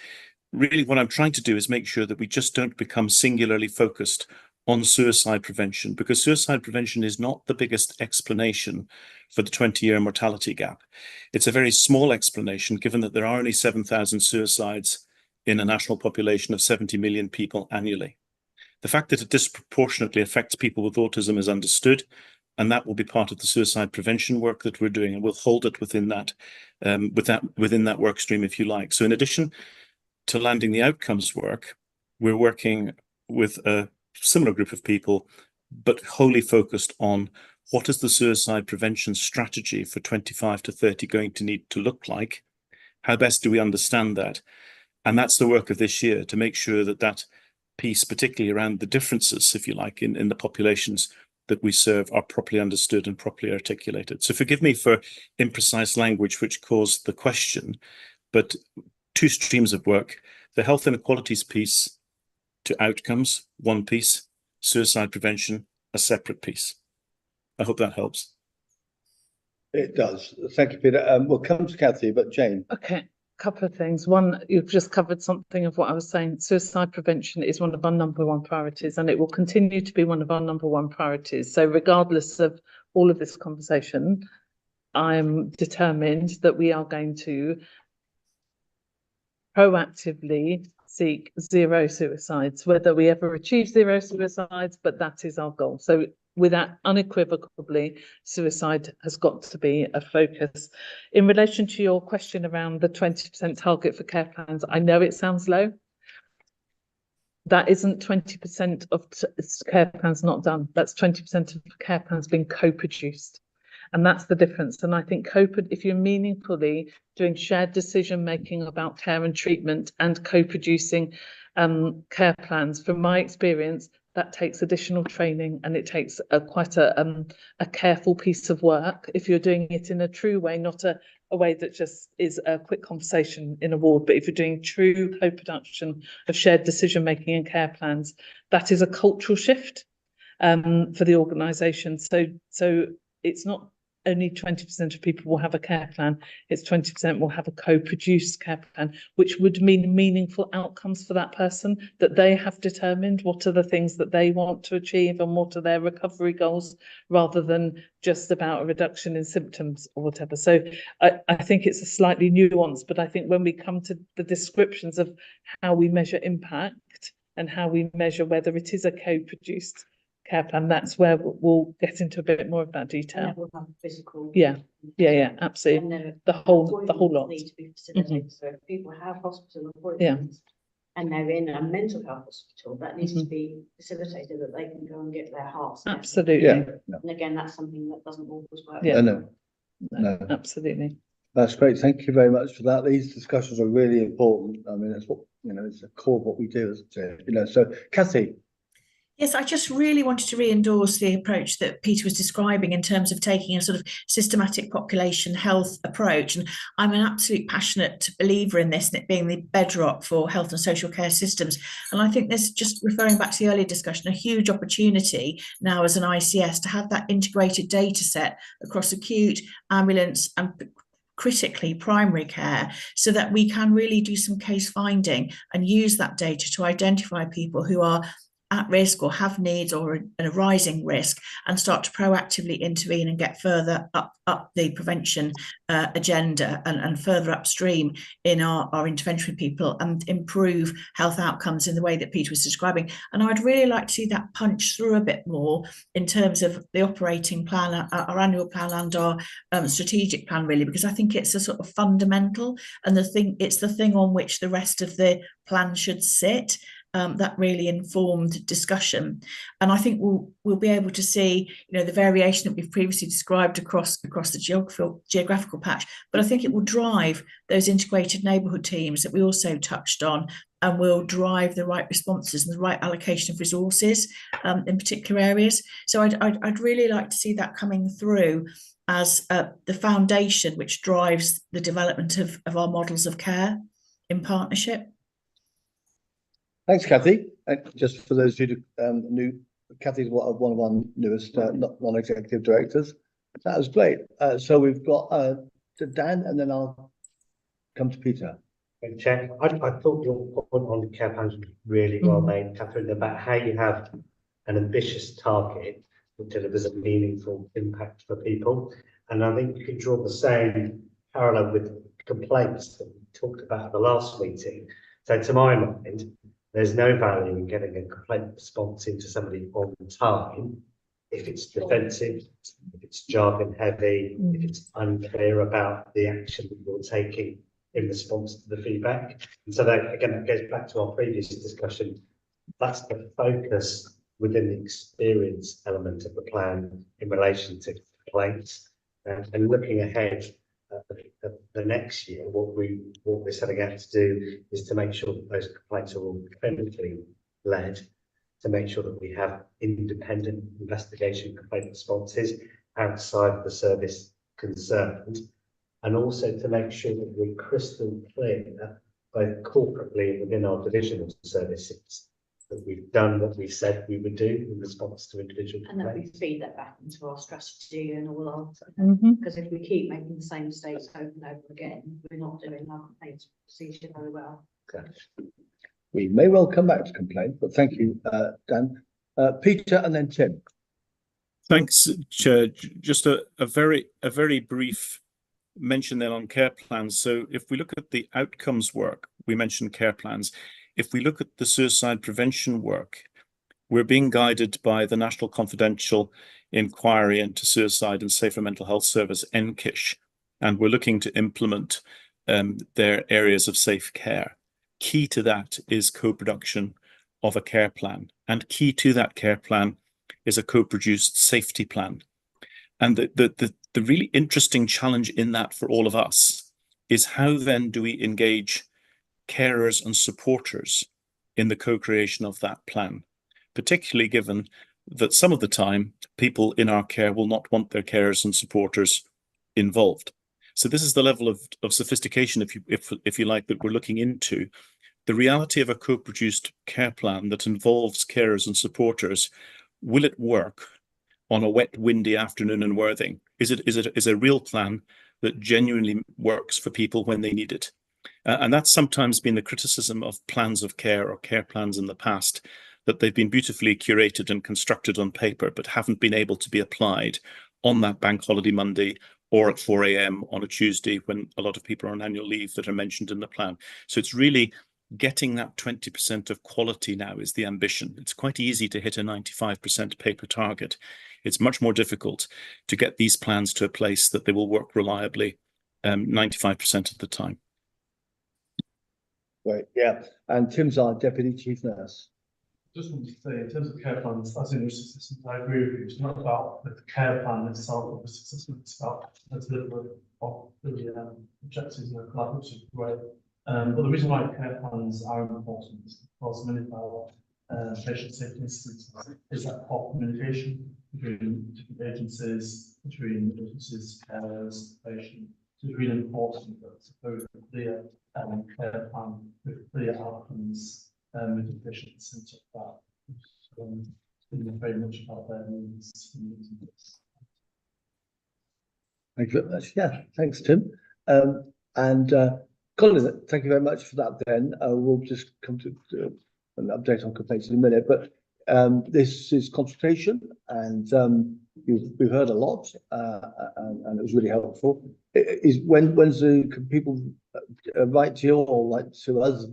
Really, what I'm trying to do is make sure that we just don't become singularly focused on suicide prevention, because suicide prevention is not the biggest explanation for the 20-year mortality gap. It's a very small explanation, given that there are only 7,000 suicides in a national population of 70 million people annually. The fact that it disproportionately affects people with autism is understood, and that will be part of the suicide prevention work that we're doing, and we'll hold it within that work stream, if you like. So in addition to landing the outcomes work, we're working with a similar group of people, but wholly focused on what is the suicide prevention strategy for 25 to 30 going to need to look like? How best do we understand that? And that's the work of this year, to make sure that that piece, particularly around the differences, if you like, in the populations that we serve, are properly understood and properly articulated. So forgive me for imprecise language which caused the question, but two streams of work: the health inequalities piece to outcomes, one piece; suicide prevention, a separate piece. I hope that helps. It does. Thank you, Peter. We'll come to Kathy, but Jane. Okay, couple of things. One, you've just covered something of what I was saying. Suicide prevention is one of our #1 priorities, and it will continue to be one of our #1 priorities. So regardless of all of this conversation, I'm determined that we are going to proactively seek 0 suicides, whether we ever achieve 0 suicides, but that is our goal. So without unequivocally, suicide has got to be a focus. In relation to your question around the 20% target for care plans, I know it sounds low. That isn't 20% of care plans not done. That's 20% of care plans being co-produced. And that's the difference. And I think if you're meaningfully doing shared decision making about care and treatment and co-producing care plans, from my experience, that takes additional training, and it takes quite a careful piece of work if you're doing it in a true way, not a way that just is a quick conversation in a ward. But if you're doing true co-production of shared decision making and care plans, that is a cultural shift for the organisation. So it's not only 20% of people will have a care plan, it's 20% will have a co-produced care plan, which would mean meaningful outcomes for that person, that they have determined what are the things that they want to achieve and what are their recovery goals, rather than just about a reduction in symptoms or whatever. So I think it's a slightly nuanced, but I think when we come to the descriptions of how we measure impact and how we measure whether it is a co-produced care plan, that's where we'll get into a bit more of that detail. We'll have physical. Yeah, absolutely. The whole lot. Need to be facilitated. So if people have hospital appointments, and they're in a mental health hospital, that needs to be facilitated, that they can go and get their hearts. Absolutely. And again, that's something that doesn't always work. No, absolutely. That's great. Thank you very much for that. These discussions are really important. I mean, it's what, it's the core of what we do, isn't it? So Kathy. Yes, I just really wanted to re-endorse the approach that Peter was describing in terms of taking a sort of systematic population health approach. And I'm an absolute passionate believer in this, and it being the bedrock for health and social care systems. And I think there's, just referring back to the earlier discussion, a huge opportunity now as an ICS to have that integrated data set across acute, ambulance and critically primary care, so that we can really do some case finding and use that data to identify people who are at risk or have needs or a rising risk, and start to proactively intervene and get further up the prevention agenda and further upstream in our intervention with people and improve health outcomes in the way that Peter was describing. And I'd really like to see that punch through a bit more in terms of the operating plan, our annual plan and our strategic plan, really, because I think it's a sort of fundamental, and it's the thing on which the rest of the plan should sit. That really informed discussion, and I think we'll be able to see, the variation that we've previously described across the geographical patch. But I think it will drive those integrated neighbourhood teams that we also touched on, and will drive the right responses and the right allocation of resources in particular areas. So I'd really like to see that coming through as the foundation which drives the development of our models of care in partnership. Thanks, Kathy. Just for those who new, Kathy's one of our newest non-executive directors. That was great. So we've got Dan, and then I'll come to Peter. Thank you, Chair. I thought your point on the care plans was really well made, Catherine, about how you have an ambitious target that delivers a meaningful impact for people. And I think you could draw the same parallel with complaints that we talked about at the last meeting. So to my mind, there's no value in getting a complaint response into somebody on time if it's defensive, if it's jargon heavy, if it's unclear about the action that you're taking in response to the feedback. And so that, again, that goes back to our previous discussion. That's the focus within the experience element of the plan in relation to complaints. And looking ahead, the next year, what we're setting out to do is to make sure that those complaints are all clinically led, to make sure that we have independent investigation complaint responses outside of the service concerned, and also to make sure that we're crystal clear, both corporately and within our divisional services, that we've done what we said we would do in response to individual and that we complaints. feed that back into our strategy and all our, because if we keep making the same mistakes over and over again, we're not doing our complaints procedure very well. Okay. We may well come back to complaint, but thank you, Dan. Peter, and then Tim. Thanks, Chair. Just a very brief mention then on care plans. So if we look at the outcomes work, we mentioned care plans. If we look at the suicide prevention work, we're being guided by the National Confidential Inquiry into Suicide and Safer Mental Health Service, NCISH, and we're looking to implement their areas of safe care. Key to that is co-production of a care plan, and key to that care plan is a co-produced safety plan. And the really interesting challenge in that for all of us is how then do we engage carers and supporters in the co-creation of that plan, particularly given that some of the time people in our care will not want their carers and supporters involved. So this is the level of sophistication, if you like, that we're looking into. The reality of a co-produced care plan that involves carers and supporters, will it work on a wet, windy afternoon in Worthing? Is a real plan that genuinely works for people when they need it? And that's sometimes been the criticism of plans of care or care plans in the past, that they've been beautifully curated and constructed on paper, but haven't been able to be applied on that bank holiday Monday or at 4 a.m. on a Tuesday when a lot of people are on annual leave that are mentioned in the plan. So it's really getting that 20% of quality now is the ambition. It's quite easy to hit a 95% paper target. It's much more difficult to get these plans to a place that they will work reliably 95% of the time. Right, yeah. And Tim's our Deputy Chief Nurse. Just wanted to say, in terms of care plans, as in risk assessment, I agree with you. It's not about the care plan itself or risk assessment, it's about the delivery of the objectives and the which is great. But the reason why care plans are important is because many of our patient safety incidents is that poor communication between different agencies, carers, patient. So it's really important that it's a very clear care plan with clear outcomes. With the patient at the centre of that, thinking very much about their needs. Thank you very much. Yeah, thanks, Tim. Colin, thank you very much for that. Then we'll just come to an update on complaints in a minute. But this is consultation, and we've heard a lot, and it was really helpful. When's can people write to you or write to us?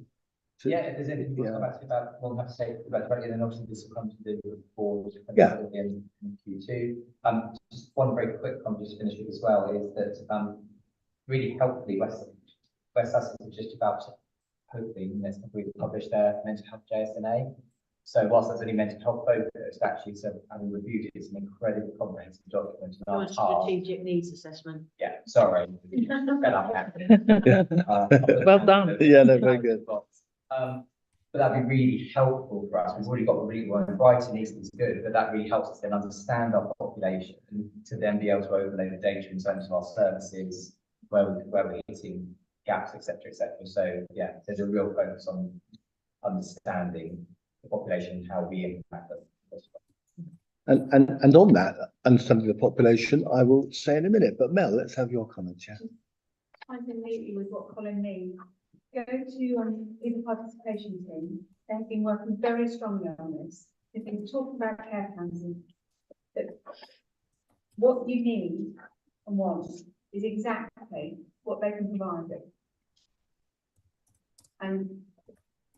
Yeah, if there's anything we'll come back to about, we'll have to say about it, and then obviously this will come to the board at the end of Q2. Just one very quick one, just to finish with as well, is that really helpfully West Sussex is just about to hopefully we publish their mental health JSNA. So whilst that's only mental health focused, actually, so having reviewed it, it's an incredibly comprehensive document. Strategic needs assessment. Yeah, sorry. Well done. Yeah, no, very good. But that'd be really helpful for us. We've already got the really well writing is good, but that really helps us then understand our population and to then be able to overlay the data in terms of our services, where we're hitting gaps, etc., etc. So yeah, there's a real focus on understanding the population and how we impact them. And on that, understanding the population, I will say in a minute. But Mel, let's have your comments. Yeah. I'm completely with what Colin means. Go to the participation team. They've been working very strongly on this. They've been talking about care plans and that what you need and want is exactly what they can provide it. And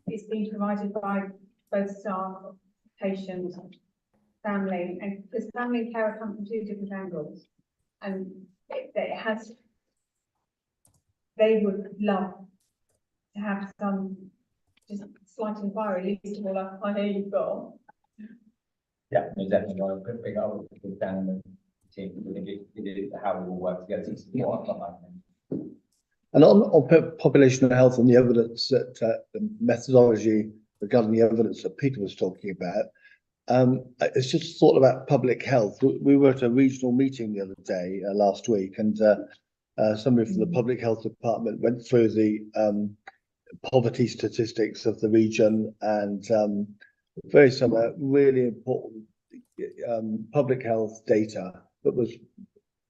it's been provided by both staff, patients, family, and because family and care come from two different angles. And they would love to have some just slight inquiry, at least of all I know you've got. Yeah, no, definitely. I'll bring up with Dan and the team. We think it is how we all work together to support. And on population health and the evidence that the methodology regarding the evidence that Peter was talking about, it's just thought about public health. We were at a regional meeting the other day, last week, and somebody from the public health department went through the poverty statistics of the region and some really important public health data that was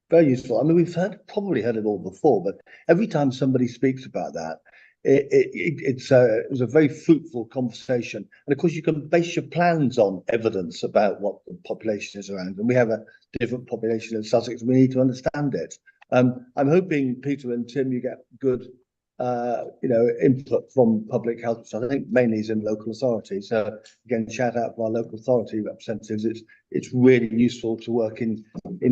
very useful. I mean, we've probably heard it all before, but every time somebody speaks about that, it was a very fruitful conversation. And of course, you can base your plans on evidence about what the population is around. And we have a different population in Sussex. We need to understand it. I'm hoping, Peter and Tim, you get good input from public health, which I think mainly is in local authority. So again, shout out for our local authority representatives. It's really useful to work in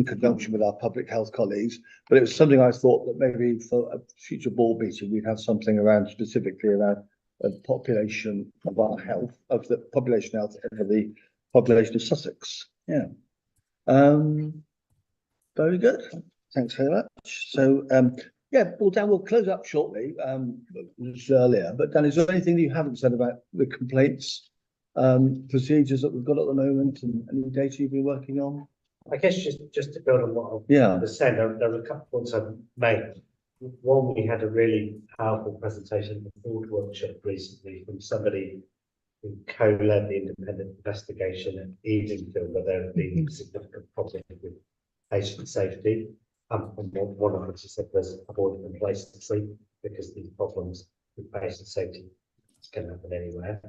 conjunction with our public health colleagues. But it was something I thought that maybe for a future board meeting, we'd have something around specifically around the population of our health, of the population health of the population of Sussex. Yeah. Very good. Thanks very much. So, yeah, well, Dan, we'll close up shortly, just earlier, but Dan, is there anything that you haven't said about the complaints, procedures that we've got at the moment and any data you've been working on? I guess just to build on what Yeah. I was saying, there are a couple of points I've made. One, we had a really powerful presentation at the board workshop recently from somebody who co-led the independent investigation at Edenfield, where there have been significant problems with patient safety. And one of which is that there's avoided complacency because these problems with patient safety can happen anywhere.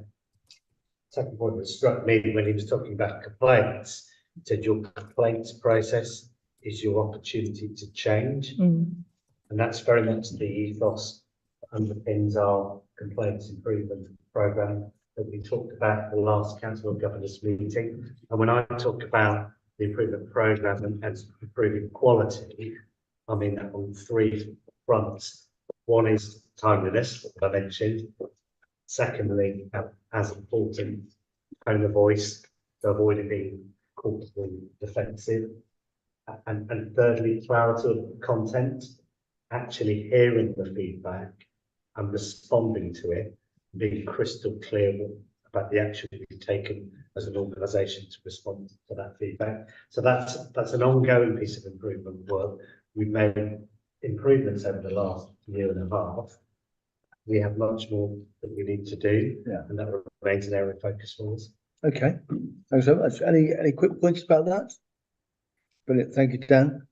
Second point that struck me when he was talking about complaints, he said your complaints process is your opportunity to change. And that's very much the ethos that underpins our complaints improvement programme that we talked about at the last Council of Governors meeting. And when I talk about the improvement programme and improving quality, I mean that on three fronts. One is timeliness, that I mentioned. Secondly, as important, tone of voice to avoid it being culturally defensive. And thirdly, clarity of content, actually hearing the feedback and responding to it, being crystal clear about the action we've taken as an organisation to respond to that feedback. So that's an ongoing piece of improvement work. We've made improvements over the last year and a half. We have much more that we need to do, and that remains an area of focus for us. Okay, thanks so much. Any quick points about that? Brilliant, thank you, Dan.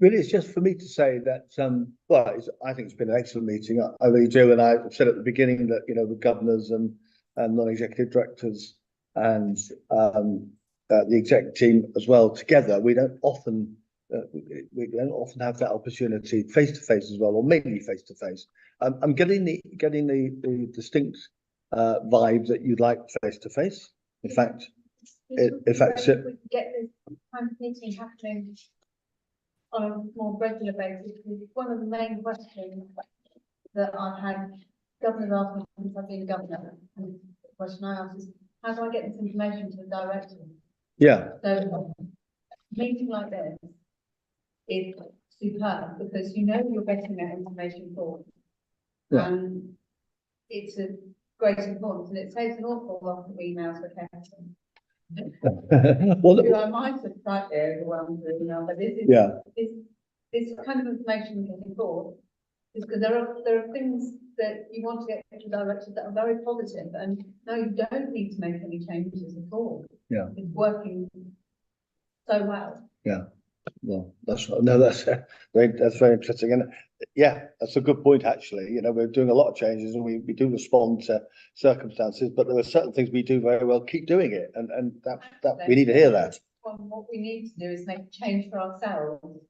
Really, it's just for me to say that, well, I think it's been an excellent meeting. I really do, and I said at the beginning that, the governors and non-executive directors and the exec team as well together, we don't often have that opportunity face to face as well, or mainly face to face. I'm getting the distinct vibe that you'd like face to face. In fact, we get this kind of meeting happening on a more regular basis. One of the main questions that I've had governors ask me since I've been governor, and the question I ask is, how do I get this information to the director? Yeah. So a meeting like this is superb because you're getting that information forward. Yeah. And it's a great importance, and it saves an awful lot of emails for council. Well, I might have slightly overwhelmed with email, but this kind of information we're getting forward is because there are things that you want to get to directors that are very positive, and no, you don't need to make any changes at all. Yeah. It's working so well. Yeah. Well, that's very interesting, and yeah, that's a good point. Actually, we're doing a lot of changes, and we do respond to circumstances, but there are certain things we do very well. Keep doing it, and that we need to hear that. Well, what we need to do is make a change for ourselves,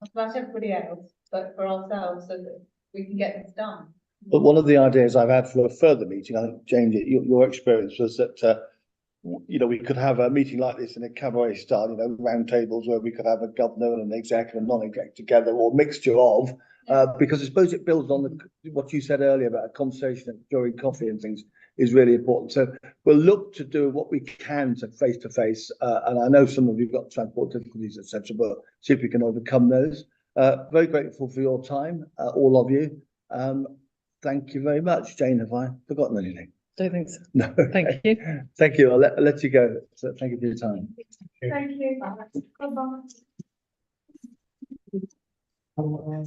not about everybody else, but for ourselves, so that we can get this done. But one of the ideas I've had for a further meeting, I think, Jane, your experience was that. We could have a meeting like this in a cabaret style, round tables where we could have a governor and an exec and a non-exec together, or a mixture of, because I suppose it builds on what you said earlier about a conversation during coffee and things is really important. So we'll look to do what we can to face, and I know some of you've got transport difficulties, etc., but see if we can overcome those. Very grateful for your time, all of you. Thank you very much. Jane, have I forgotten anything? Don't think so. No. Thank you. Thank you. I'll let you go. So thank you for your time. Thank you. Bye-bye.